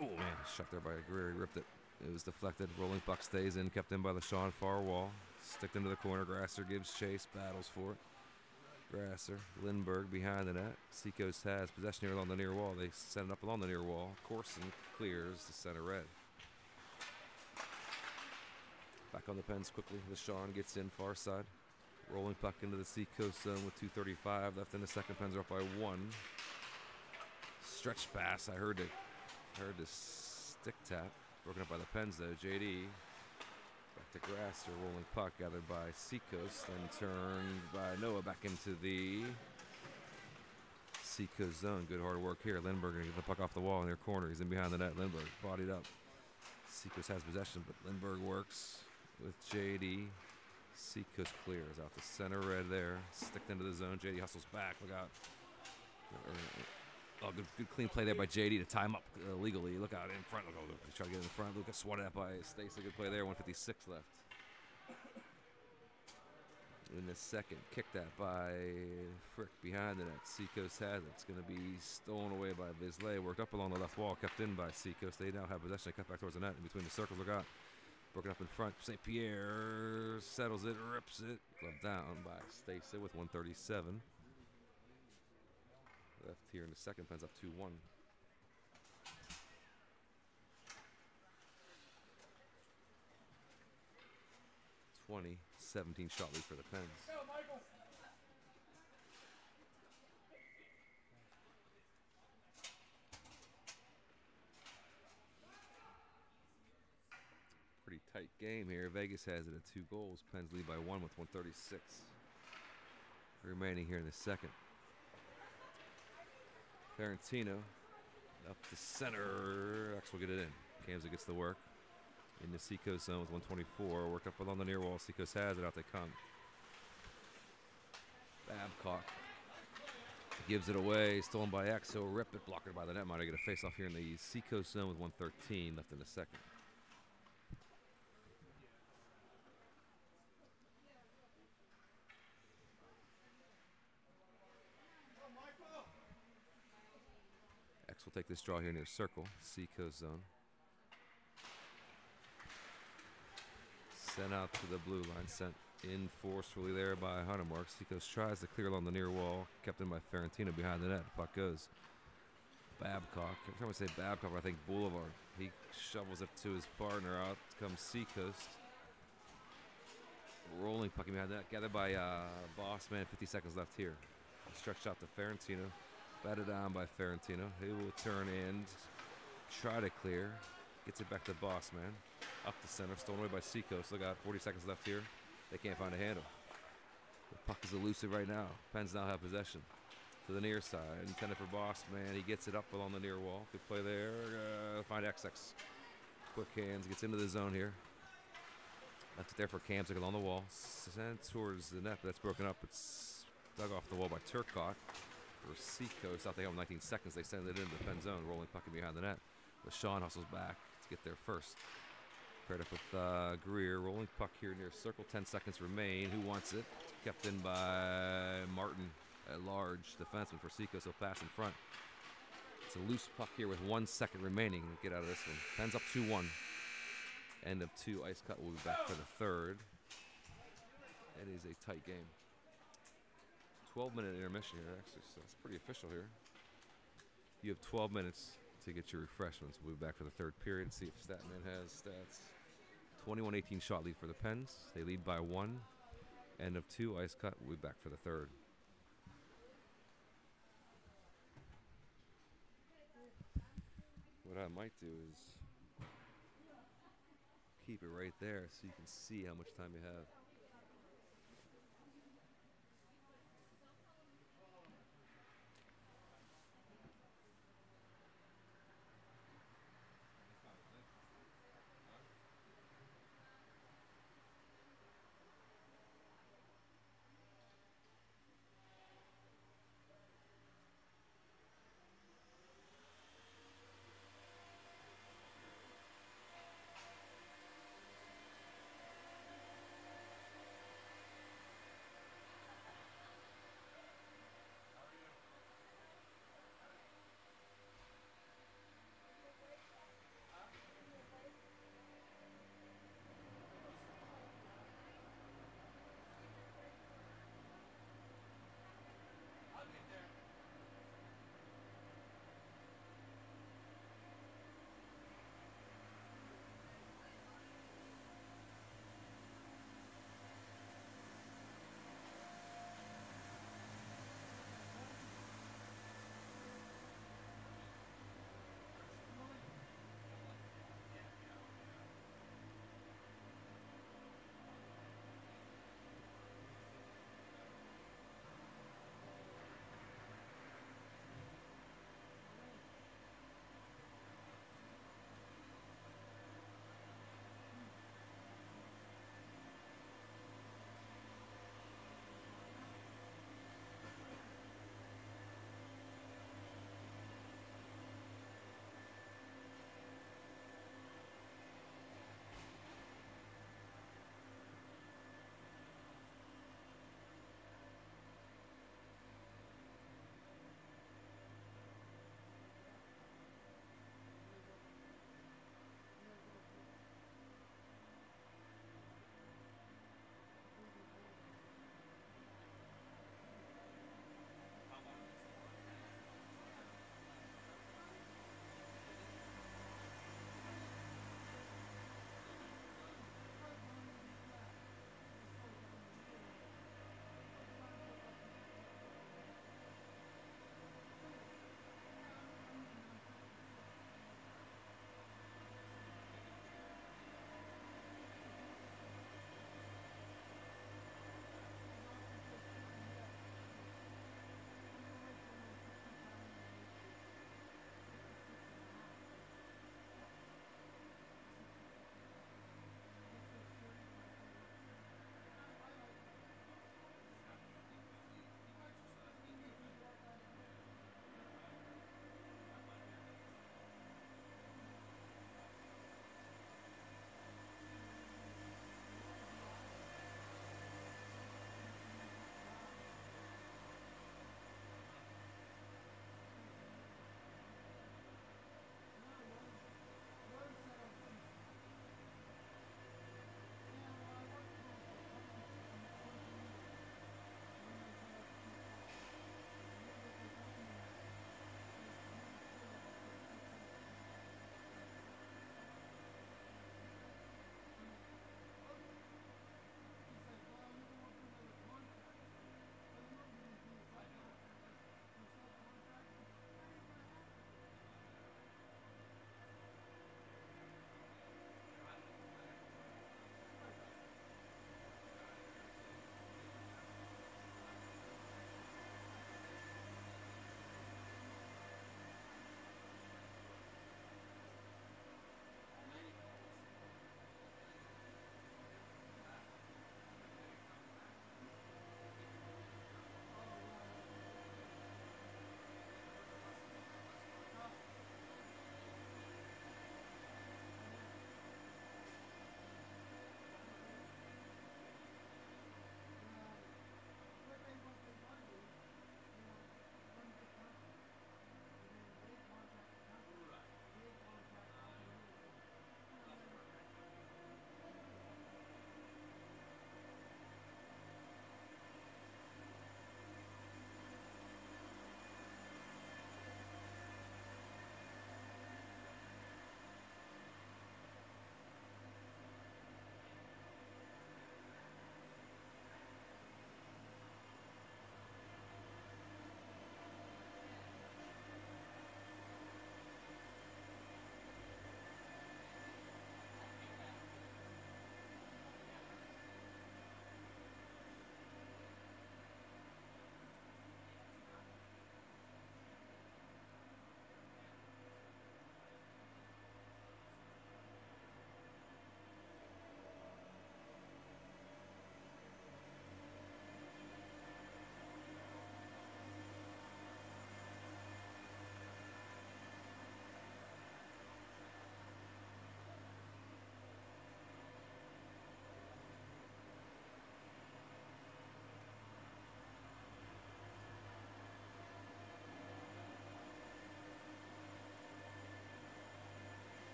Oh man, shot there by Greer, he ripped it. It was deflected, rolling puck stays in, kept in by LeSean, far wall. Sticked into the corner, Grasser gives chase, battles for it. Grasser, Lindbergh behind the net. Seacoast has possession here along the near wall. They send it up along the near wall. Corson clears the center red. Back on the Pens quickly. LeSean gets in far side. Rolling puck into the Seacoast zone with 2:35 left in the second. Pens are up by 1. Stretch pass. I heard the stick tap. Broken up by the Pens though. JD. Back to Grasser, rolling puck gathered by Seacoast, then turned by Noah back into the Seacoast zone. Good hard work here. Lindbergh gonna get the puck off the wall in their corner. He's in behind the net. Lindbergh bodied up. Seacoast has possession, but Lindbergh works with JD. Seacoast clears out the center red there. Sticked into the zone. JD hustles back. Look out. Oh, good clean play there by JD to tie him up legally. Look out in front. He's trying to get in front. Lucas swatted at by Stasa. Good play there. 1:56 left. In the second, kicked at by Frick behind the net. Seacoast has it. It's going to be stolen away by Bisley. Worked up along the left wall. Kept in by Seacoast. They now have possession. Cut back towards the net. In between the circles. Look out. Broken up in front. St. Pierre settles it. Rips it. Gloved down by Stasa with 1:37. Left here in the second. Pens up 2-1. (20) 17 shot lead for the Pens. Pretty tight game here. Vegas has it at 2 goals. Pens lead by 1 with 1:36 remaining here in the second. Ferentino up the center. X will get it in. Kamsa gets the work. In the Seacoast zone with 1:24. Worked up along the near wall. Seacoast has it. Out they come. Babcock gives it away. Stolen by Exo. Ripped it. Blocked by the netminder. Get a face off here in the Seacoast zone with 1:13 left in the second. X will take this draw here near circle. Seacoast zone. Sent out to the blue line. Sent in forcefully there by Huntermark. Seacoast tries to clear along the near wall. Kept in by Ferrantino behind the net. Puck goes. Babcock. Every time I say Babcock, I think Boulevard. He shovels it to his partner. Out comes Seacoast. Rolling puck behind that. Gathered by Bossman. 50 seconds left here. Stretched out to Ferrantino. Batted down by Ferrantino. He will turn in. Try to clear. Gets it back to Bossman. Up the center. Stolen away by Seacoast. Look out. 40 seconds left here. They can't find a handle. The puck is elusive right now. Pens now have possession. To the near side. Intended for Bossman. He gets it up along the near wall. Good play there. Find XX. Quick hands. Gets into the zone here. Left it there for Kamsic along the wall. Sent towards the net, but that's broken up. It's dug off the wall by Turcotte. For Seacoast, out they have 19 seconds. They send it into the pen zone, rolling puck behind the net. LeSean hustles back to get there first. Paired up with Greer. Rolling puck here near circle. 10 seconds remain. Who wants it? Kept in by Martin, a large defenseman for Seacoast. He'll pass in front. It's a loose puck here with 1 second remaining. Get out of this one. Pens up 2-1. End of 2. Ice cut. We'll be back for the third. It is a tight game. 12-minute intermission here, actually, so it's pretty official here. You have 12 minutes to get your refreshments. We'll be back for the third period. See if Statman has stats. 21-18 shot lead for the Pens. They lead by 1. End of 2. Ice cut. We'll be back for the third. What I might do is keep it right there so you can see how much time you have.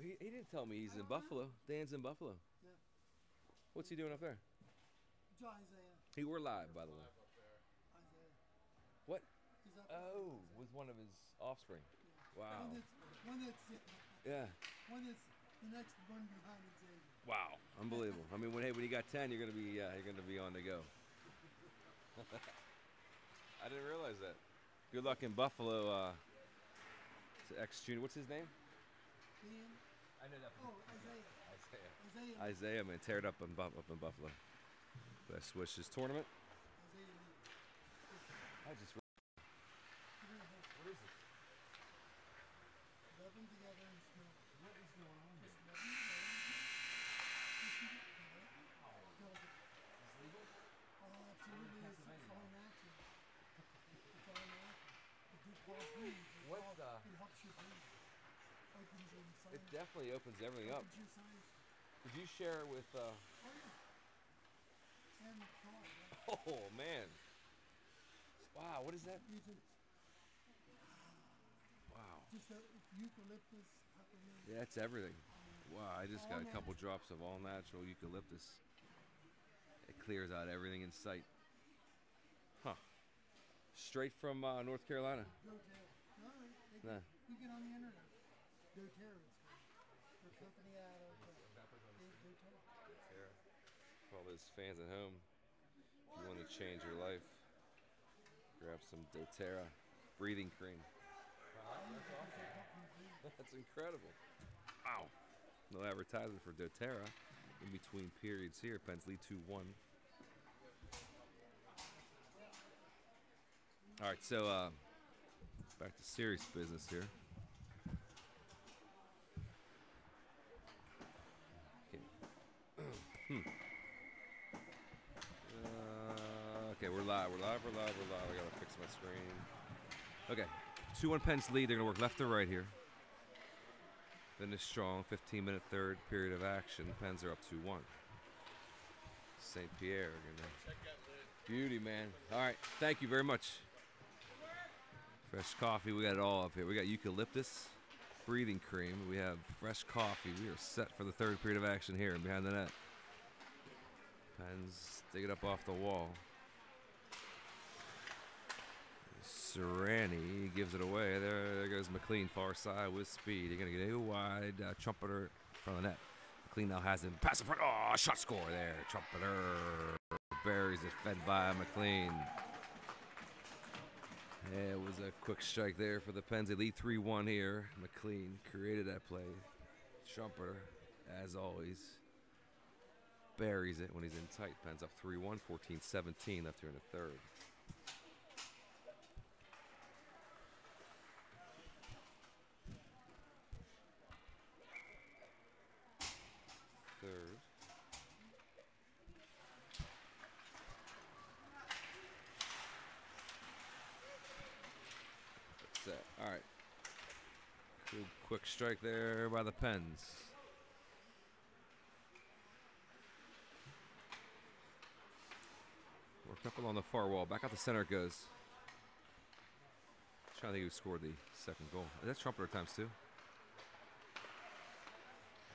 He didn't tell me he's in Buffalo. Dan's in Buffalo. Yeah. What's he doing up there? Isaiah. He were live, by the way. Isaiah. What? He's up Oh, with one of his offspring. yeah. Wow. One that's Yeah. one that's the next one behind Xavier. Wow. Unbelievable. I mean, when you got 10, you're gonna be on the go. I didn't realize that. Good luck in Buffalo. To ex-junior. What's his name? Ian? I know that. Oh, Isaiah. Isaiah. Isaiah, man, tear it up in Buffalo. Best wishes tournament. Isaiah Lee. I just. What is it? Rub them together and smell. What is going on here? Just rub them together. Is legal? Oh, absolutely. It's all natural. It's all natural. The good called breathe. It helps you breathe. Opens your It sinus. definitely opens everything up. Opens your sinus. Did you share it with? Oh, yeah. And call, right? Oh man! Wow, what is that? You can Wow. just eucalyptus, peppermint. Yeah, that's everything. Wow, I just All got a couple drops of all natural eucalyptus. It clears out everything in sight. Huh. Straight from North Carolina. doTERRA. No, Nah. you get on the internet. doTERRA. It's their company out of doTERRA. For all those fans at home, if you want to change your life, grab some doTERRA breathing cream. That's incredible. Wow. No advertisement for doTERRA in between periods here. Pens lead 2-1. All right, so back to serious business here. Okay, we're live. I gotta fix my screen. Okay, 2-1 Pens lead. They're gonna work left to right here. Finish strong. 15-minute third period of action. Pens are up 2-1. St. Pierre gonna. Beauty, man. All right, thank you very much. Fresh coffee. We got it all up here. We got eucalyptus breathing cream. We have fresh coffee. We are set for the third period of action here and behind the net. Pens dig it up off the wall. Serrani gives it away. There goes McLean far side with speed. You're going to get a wide trumpeter from the net. McLean now has him. Pass in front. Oh, shot score there. Trumpeter buries it, fed by McLean. Yeah, it was a quick strike there for the Pens. They lead 3-1 here. McLean created that play. Trumpeter, as always, buries it when he's in tight. Pens up 3-1, 14-17 left here in the third. That's it. All right. Good quick strike there by the Pens. Worked up along the far wall. Back out the center it goes. Trying to think who scored the second goal. Is that Trumpeter times two?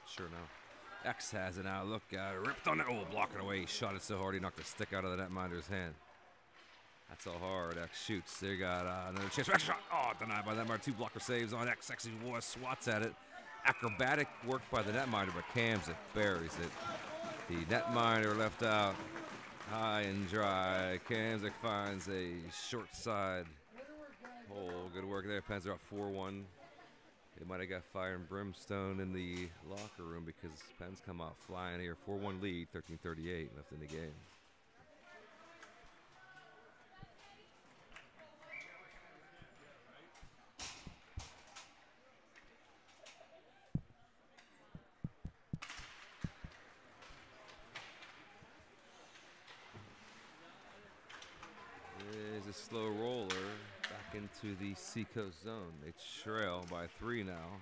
Sure no. X has it now. Look, ripped on it. Oh, blocking away. He shot it so hard he knocked the stick out of the netminder's hand. That's all hard. X shoots. They got another chance. X shot. Oh, denied by the netminder. Two blocker saves on X. X swats at it. Acrobatic work by the netminder, but Cams it. Buries it. The netminder left out high and dry. Kamzik finds a short side hole. Good work there. Pens are up 4-1. They might have got fire and brimstone in the locker room because Pens come out flying here. 4-1 lead, 13:38 left in the game. There's a slow roller back into the Seacoast zone. They trail by 3 now.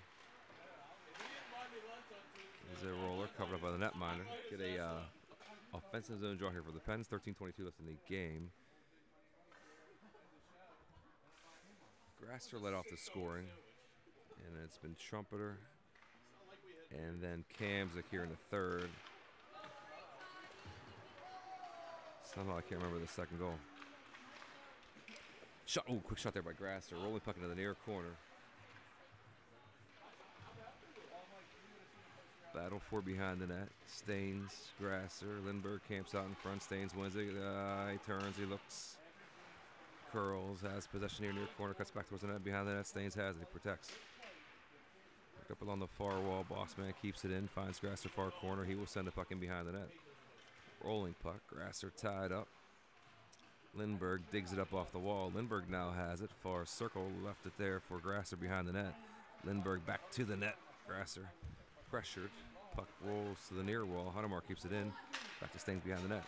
There's a roller covered up by the netminder. Get a offensive zone draw here for the Pens. 13:22 left in the game. Grasser led off the scoring, and it's been Trumpeter And then Kamzik here in the third. Somehow I can't remember the second goal. Shot. Oh, quick shot there by Grasser. Rolling puck into the near corner. Battle for behind the net. Staines, Grasser, Lindberg camps out in front. Staines wins it. He turns, he looks. Curls, has possession here near corner. Cuts back towards the net. Behind the net, Staines has it. He protects. Picked up along the far wall. Bossman keeps it in. Finds Grasser far corner. He will send the puck in behind the net. Rolling puck. Grasser tied up. Lindberg digs it up off the wall. Lindberg now has it. Far circle. Left it there for Grasser behind the net. Lindberg back to the net. Grasser pressured. Puck rolls to the near wall. Huntermar keeps it in. Back to Staines behind the net.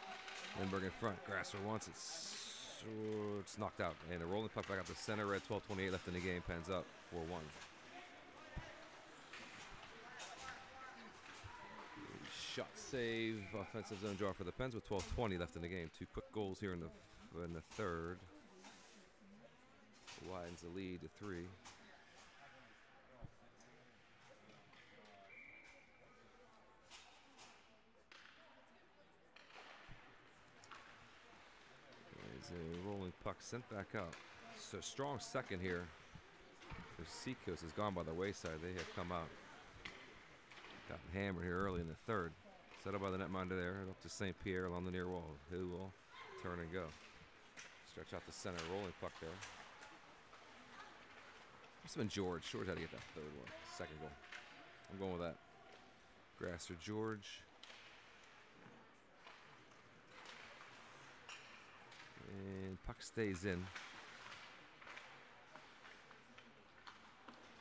Lindberg in front. Grasser wants it. It's knocked out. And a rolling puck back up the center. Red 12:28 left in the game. Pens up 4-1. Shot save. Offensive zone draw for the Pens with 12:20 left in the game. 2 quick goals here in the third. Widens the lead to 3. There's a rolling puck sent back up. So strong second here. The Seacoast has gone by the wayside. They have come out. Got hammered here early in the third. Set up by the netminder there. Up to St. Pierre along the near wall. Who will turn and go. Stretch out the center. Rolling puck there. Must have been George. George had to get that third one. Second goal. I'm going with that. Grasser, George. And puck stays in.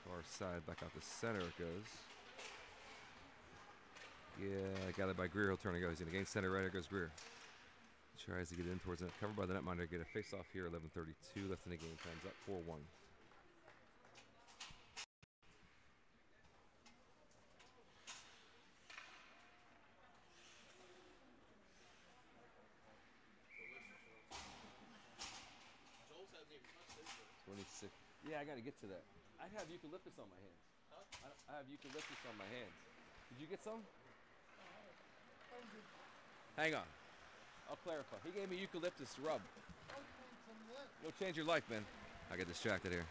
Far side, back out the center it goes. Yeah, gathered by Greer. He'll turn and go. He's going to gain center. Right, there goes Greer. Tries to get in towards it. Covered by the netminder. Get a face off here. 11:32 left in the game. Time's up 4-1. Yeah, I got to get to that. I have eucalyptus on my hands. Huh? I have eucalyptus on my hands. Did you get some? Hang on. I'll clarify. He gave me eucalyptus rub. It'll change your life, man. I get distracted here.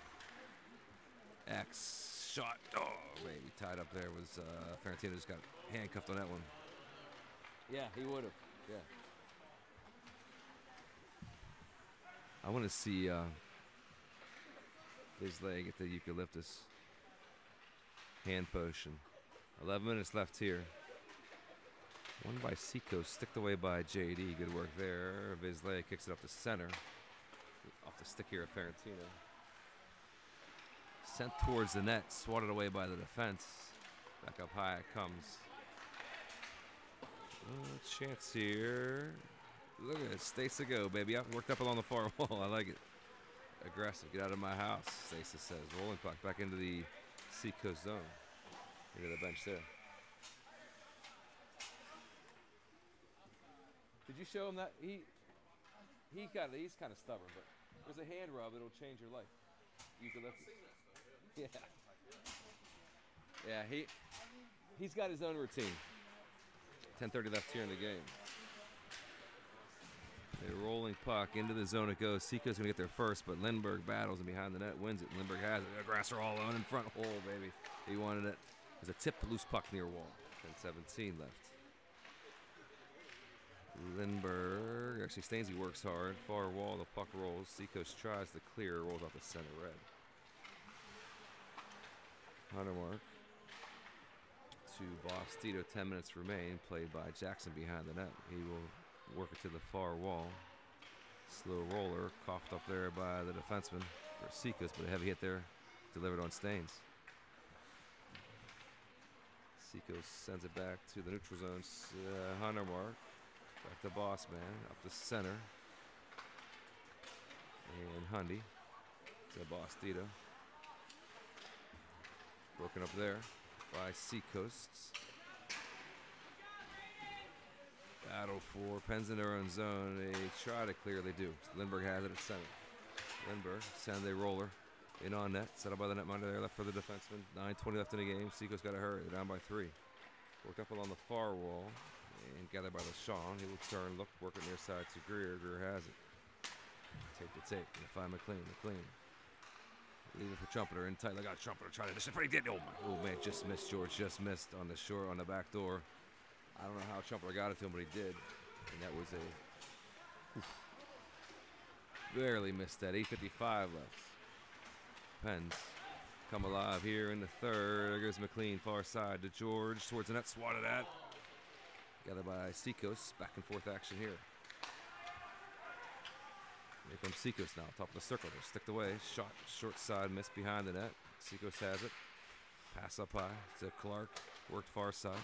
X shot. Oh, baby. Tied up there was Ferentino just got handcuffed on that one. Yeah, he would have. Yeah. I want to see his leg at the eucalyptus hand potion. 11 minutes left here. One by Seacoast, sticked away by JD. Good work there. Vizlay kicks it up the center. Off the stick here of Ferentino. Sent towards the net, swatted away by the defense. Back up high it comes. Chance here. Look at it, Stace to go, baby. Worked up along the far wall. I like it. Aggressive. Get out of my house, Stasis says. Rolling puck back into the Seacoast zone. Into the bench there. Did you show him that? He's kind of stubborn, but there's a hand rub. It'll change your life. Eucalyptus. Yeah. Yeah, he's got his own routine. 10:30 left here in the game. A rolling puck into the zone it goes. Seacoast gonna get there first, but Lindberg battles and behind the net wins it. Lindberg has it. Grasser all alone in front hole, baby. He wanted it. There's a tip loose puck near wall. 10:17 left. Lindberg, actually Stainsy works hard. Far wall, the puck rolls. Seacoast tries to clear, rolls off the center red. Huntermark to Bostito, 10 minutes remain. Played by Jackson behind the net. He will work it to the far wall. Slow roller, coughed up there by the defenseman for Seacoast, but a heavy hit there, delivered on Staines. Seacoast sends it back to the neutral zone. Huntermark. Back to Bossman, up the center. And Hundy to Bostito. Broken up there by Seacoasts. Battle for Pens in their own zone. They try to clear, they do. Lindberg has it at center. Lindberg sends a roller in on net. Set up by the netminder there, left for the defenseman. 9:20 left in the game. Seacoast got to hurry. They're down by 3. Worked up along the far wall and gathered by LaShawn. He will turn, look, work it near side to Greer. Greer has it. Tape to tape. Gonna find McLean. McLean. Leaving for Trumpeter in tight. Look out, Trumpeter trying to dish it. Oh man, just missed. George just missed on the short on the back door. I don't know how Trumpeter got it to him, but he did. And that was a barely missed that. 8:55 left. Pens come alive here in the third. There goes McLean, far side to George. Towards the net, swatted at. Gathered by Seacoast. Back and forth action here. Here comes Seacoast now, top of the circle. They're sticked away. Shot, short side, missed behind the net. Seacoast has it. Pass up high to Clark. Worked far side.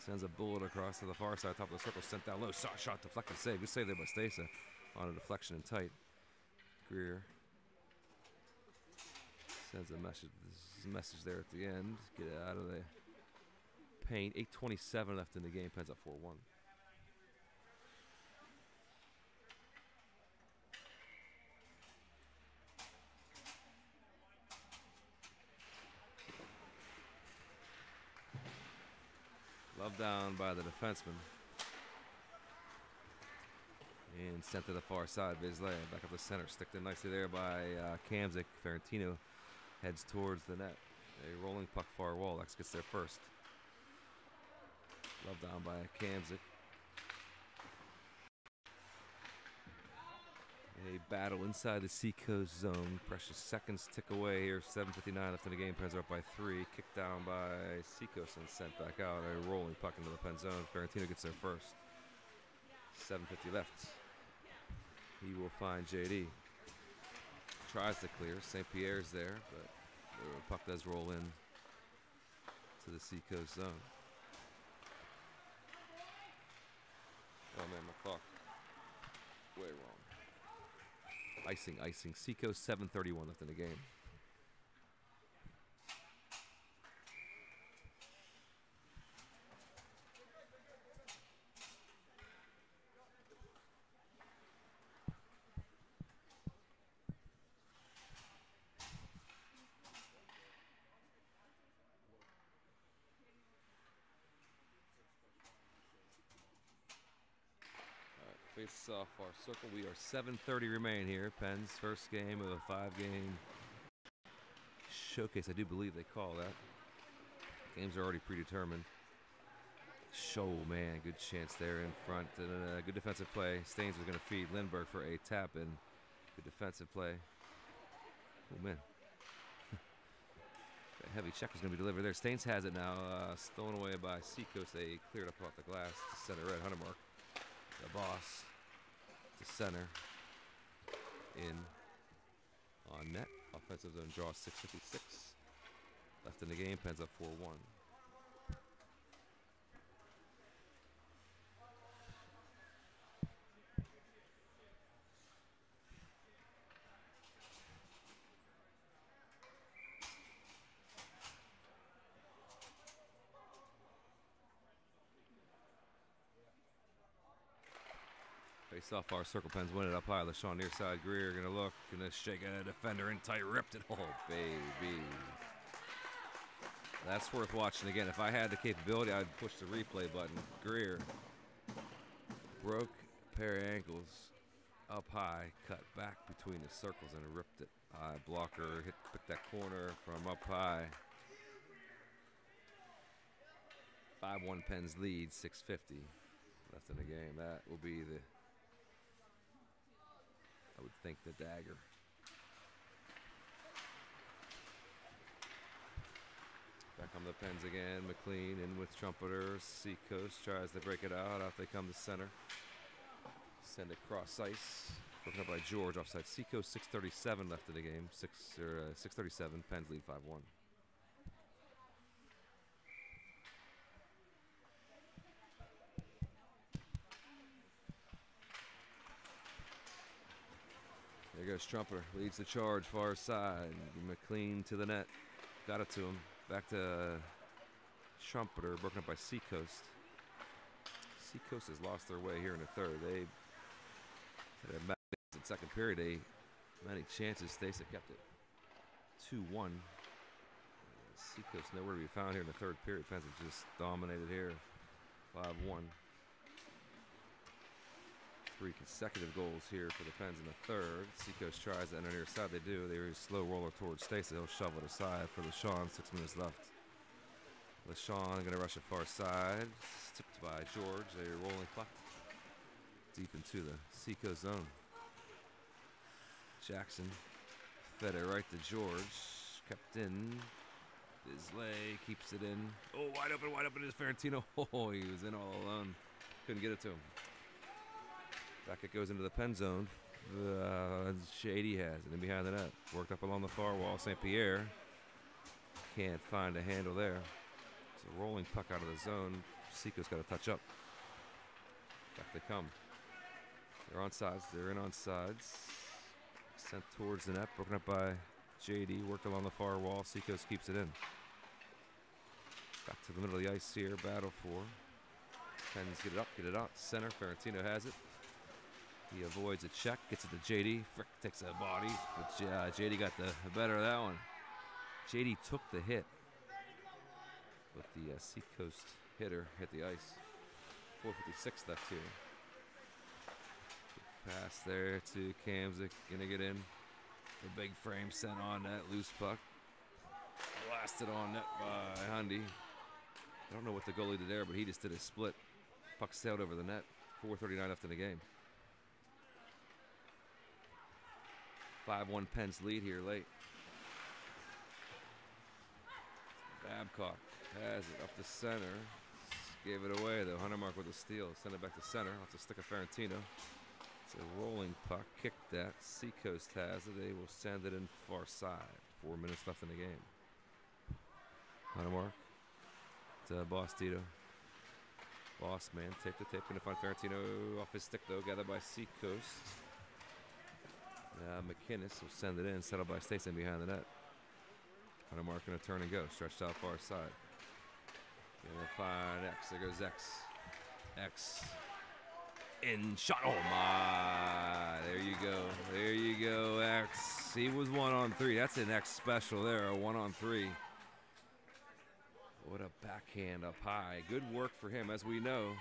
Sends a bullet across to the far side, top of the circle. Sent down low. Shot, deflected, save. Good save there by Stasa. On a deflection and tight. Greer sends a message there at the end. Get it out of the paint. 8:27 left in the game. Pens up 4-1. Love down by the defenseman. And sent to the far side. Vizlaya back up the center. Sticked in nicely there by Kamzik. Ferentino heads towards the net. A rolling puck far wall. Lex gets there first. Love down by Kamzik. A battle inside the Seacoast zone. Precious seconds tick away here. 7:59 left in the game. Pens are up by 3. Kicked down by Seacoast and sent back out. A rolling puck into the pen zone. Ferentino gets there first. 7:50 left. He will find JD. Tries to clear. St. Pierre's there, but the puck does roll in to the Seacoast zone. Oh man, my clock. Way wrong. Icing. Seacoast 7:31 left in the game. Face off our circle. We are 7:30 remain here. Pens first game of a 5-game showcase. I do believe they call that. Games are already predetermined. Show, man, good chance there in front. And a good defensive play. Staines was going to feed Lindbergh for a tap in. Good defensive play. Oh man. That heavy check was going to be delivered there. Staines has it now. Stolen away by Seacoast. They cleared up off the glass to center red. Huntermark. The boss to center in on net. Offensive zone draw. 6:56 left in the game. Pens up 4-1. Face off our circle. Pens win it up high. LaShawn near side. Greer gonna look, gonna shake a defender in tight, ripped it. Oh baby, that's worth watching again. If I had the capability, I'd push the replay button. Greer broke a pair of ankles up high, cut back between the circles and ripped it. High blocker picked that corner from up high. 5-1 Pens lead. 6:50 left in the game. That will be the, I would think, the dagger. Back on the Pens again. McLean in with Trumpeter. Seacoast tries to break it out. Out they come to center. Send it cross ice. Broken up by George offside. Seacoast 6:37 left in the game. 6:37. Pens lead 5-1. There goes Trumpeter, leads the charge far side. McLean to the net, got it to him. Back to Trumpeter, broken up by Seacoast. Seacoast has lost their way here in the third. They had a magnificent second period. Many chances. Stasa kept it 2-1. Seacoast nowhere to be found here in the third period. Pens have just dominated here. 5-1. 3 consecutive goals here for the Pens in the third. Seacoast tries to enter near side. They do. They slow roller towards Stacey. He'll shovel it aside for LaShawn. 6 minutes left. LaShawn going to rush it far side. Tipped by George. A rolling puck deep into the Seacoast zone. Jackson fed it right to George. Kept in. Bisley keeps it in. Oh, wide open is Ferentino. Oh, he was in all alone. Couldn't get it to him. Back it goes into the pen zone. Shady has it in behind the net. Worked up along the far wall. St. Pierre can't find a handle there. It's a rolling puck out of the zone. Seacoast got to touch up. Back they come. They're on sides. They're in on sides. Sent towards the net. Broken up by JD. Worked along the far wall. Seacoast keeps it in. Back to the middle of the ice here. Battle for. Pens get it up. Get it out. Center. Ferentino has it. He avoids a check. Gets it to JD. Frick takes a body. But JD got the better of that one. JD took the hit. But the Seacoast hitter hit the ice. 4:56 left here. Pass there to Kamzik. Gonna get in. The big frame sent on net. Loose puck. Blasted on net by Hundy. I don't know what the goalie did there, but he just did a split. Puck sailed over the net. 4:39 left in the game. 5-1 Pens lead here late. Babcock has it up the center. Gave it away though. Huntermark with a steal. Send it back to center. Off the stick of Ferentino. It's a rolling puck. Kicked that. Seacoast has it. They will send it in far side. 4 minutes left in the game. Huntermark to Boss Tito. Boss man. Tape to tape. Gonna find Ferentino off his stick though. Gathered by Seacoast. McInnes will send it in. Settled by Stacey behind the net. Huntermark gonna turn and go. Stretched out far side. Gonna find X. There goes X. X. In shot. Oh my. There you go. There you go, X. He was 1-on-3. That's an X special there. A 1-on-3. What a backhand up high. Good work for him, as we know.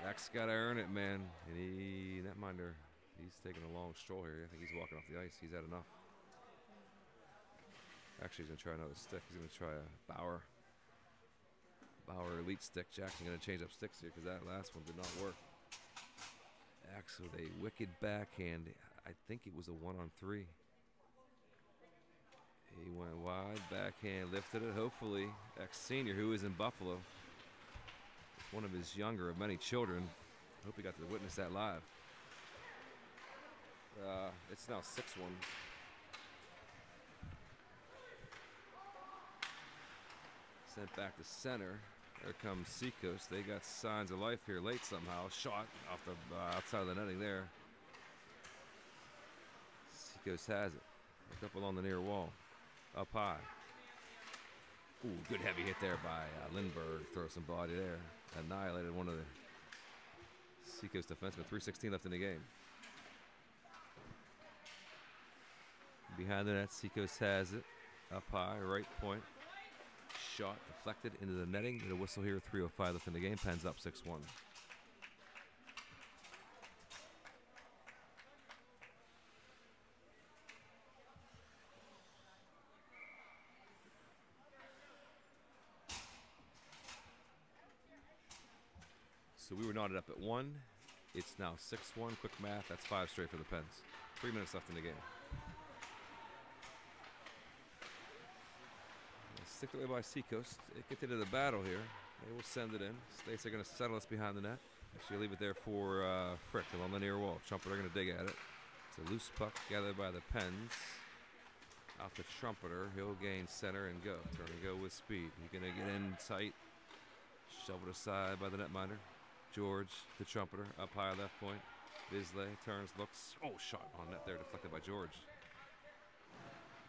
X got to earn it, man. And netminder, he's taking a long stroll here. I think he's walking off the ice. He's had enough. Actually, he's going to try another stick. He's going to try a Bauer Elite stick. Jackson going to change up sticks here because that last one did not work. X with a wicked backhand. I think it was a 1-on-3. He went wide, backhand, lifted it. Hopefully, X Senior, who is in Buffalo, one of his younger of many children. Hope he got to witness that live. It's now 6-1. Sent back to center. There comes Seacoast. They got signs of life here late somehow. Shot off the outside of the netting there. Seacoast has it. Look up along the near wall. Up high. Ooh, good heavy hit there by Lindbergh. Throw some body there. Annihilated one of the Seacoast defensemen. 3:16 left in the game. Behind the net, Seacoast has it. Up high, right point. Shot deflected into the netting. Get a whistle here. 3:05 left in the game. Pens up 6-1. So we were knotted up at 1. It's now 6-1. Quick math. That's 5 straight for the Pens. 3 minutes left in the game. Sticked away by Seacoast. It gets into the battle here. They will send it in. States are going to settle us behind the net. Actually, leave it there for Frick along the near wall. Trumpeter going to dig at it. It's a loose puck gathered by the Pens. Out to Trumpeter. He'll gain center and go. Turn and go with speed. He's going to get in tight. Shoveled aside by the netminder. George to Trumpeter. Up high left point. Bisley turns, looks. Oh, shot on net there. Deflected by George.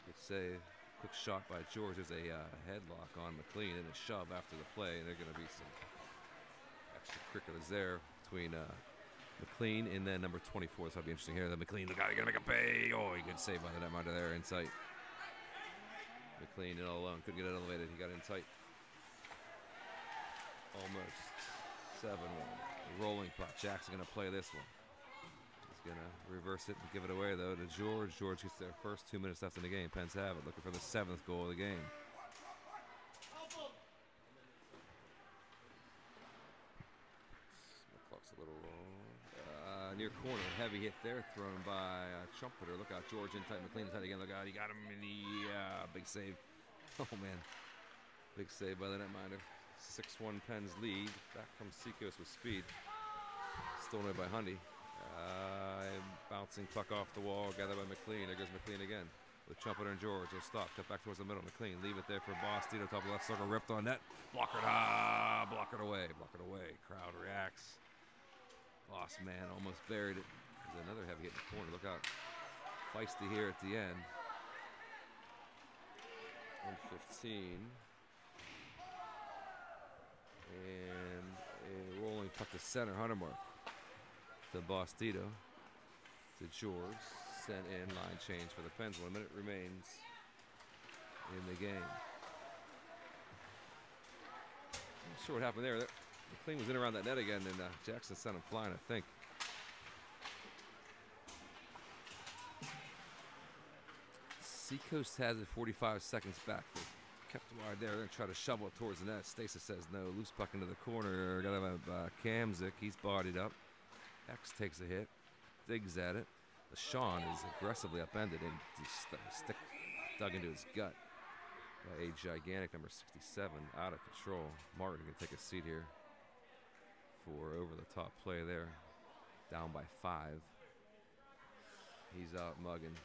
Good save. Quick shot by George. There's a headlock on McLean and a shove after the play. And there are going to be some extracurriculars there between McLean and then number 24. So that'll be interesting here. The McLean, the guy going to make a pay. Oh, he good save by the netminder there in sight. McLean in all alone. Couldn't get it elevated. He got in tight. Almost 7-1. Rolling puck. Jackson going to play this one. He's going to reverse it and give it away, though, to George. George gets their first 2 minutes left in the game. Pens have it. Looking for the 7th goal of the game. The clock's a little long. Near corner. Heavy hit there. Thrown by Trumpeter. Look out. George in tight. McLean in tight again. Look out. He got him in the big save. Oh, man. Big save by the netminder. 6-1 Pens lead. Back comes Seacoast with speed. Stolen away by Hundy. Bouncing puck off the wall. Gathered by McLean. There goes McLean again. With Trumpeter and George. He'll stop. Cut back towards the middle. McLean. Leave it there for Bostito. Top of left circle. Ripped on net. Block it. Block it away. Block it away. Crowd reacts. Boss man almost buried it. There's another heavy hit in the corner. Look out. Feisty here at the end. 1:15. And a rolling puck to center. Hunter mark. To Bostito. To George. Sent in. Line change for the Pens. 1 minute remains in the game. Not sure what happened there. McLean was in around that net again, and Jackson sent him flying, I think. Seacoast has it 45 seconds back. They kept it wide there. They're going to try to shovel it towards the net. Stasis says no. Loose puck into the corner. Got to have Kamzik. He's bodied up. X takes a hit. Digs at it. Sean is aggressively upended and stick dug into his gut. A gigantic number 67, out of control. Martin can take a seat here for over-the-top play there. Down by 5. He's out mugging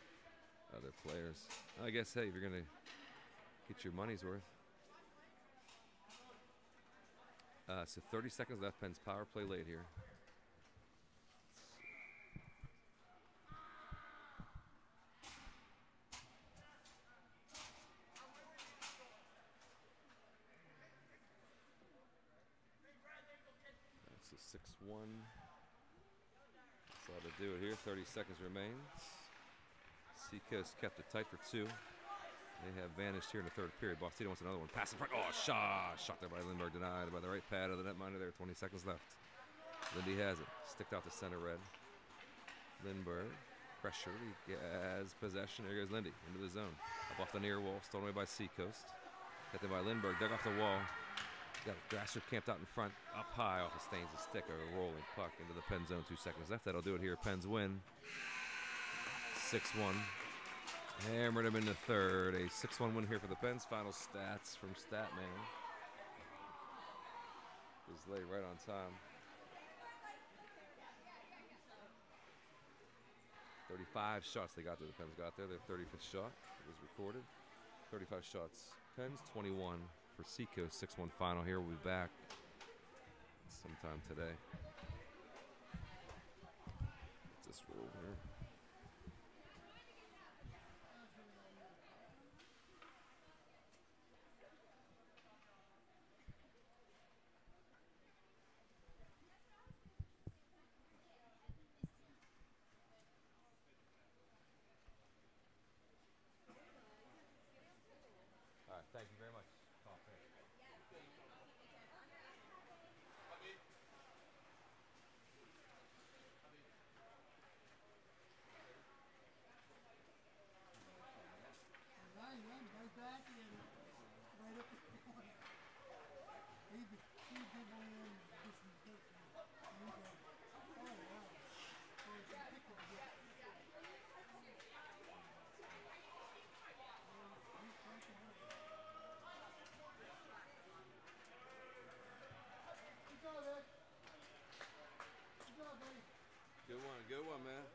other players. I guess, hey, if you're going to get your money's worth. So 30 seconds left. Pens power play late here. That's a 6-1. That's how to do it here. 30 seconds remains. Seacoast kept it tight for 2. They have vanished here in the third period. Bostito wants another one. Pass in front. Oh, shot there by Lindbergh. Denied by the right pad of the netminder there. 20 seconds left. Lindy has it. Sticked out to center red. Lindbergh. Pressure. He has possession. There goes Lindy into the zone. Up off the near wall. Stolen away by Seacoast. Got there by Lindbergh. Dug off the wall. Got Grasser camped out in front. Up high off of Staines' stick. A rolling puck into the Pen zone. 2 seconds left. That'll do it here. Pens win. 6-1. Hammered him in the third. A 6-1 win here for the Pens. Final stats from Statman. Is late right on time. 35 shots they got there. The Pens got there. Their 35th shot was recorded. 35 shots. Pens 21 for Seacoast. 6-1 final here. We'll be back sometime today. Let's just roll here. Thank you very much. Right back and right up the corner. He did one in this and this. Oh, wow. So it's a kick of it. Good one, man.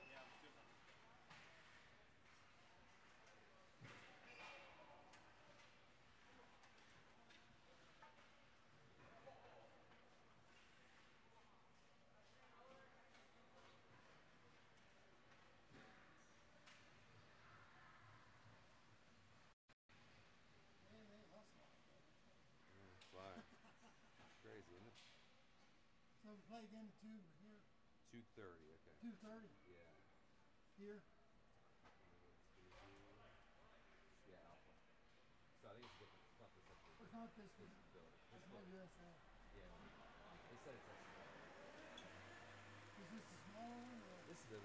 Fly. Crazy, isn't it? So we play again at 2 here. 2:30, okay. 2:30 Yeah. here. Yeah, Alpha. So not this one. It's not USF. Yeah. They said it's Is this the small one or? This is the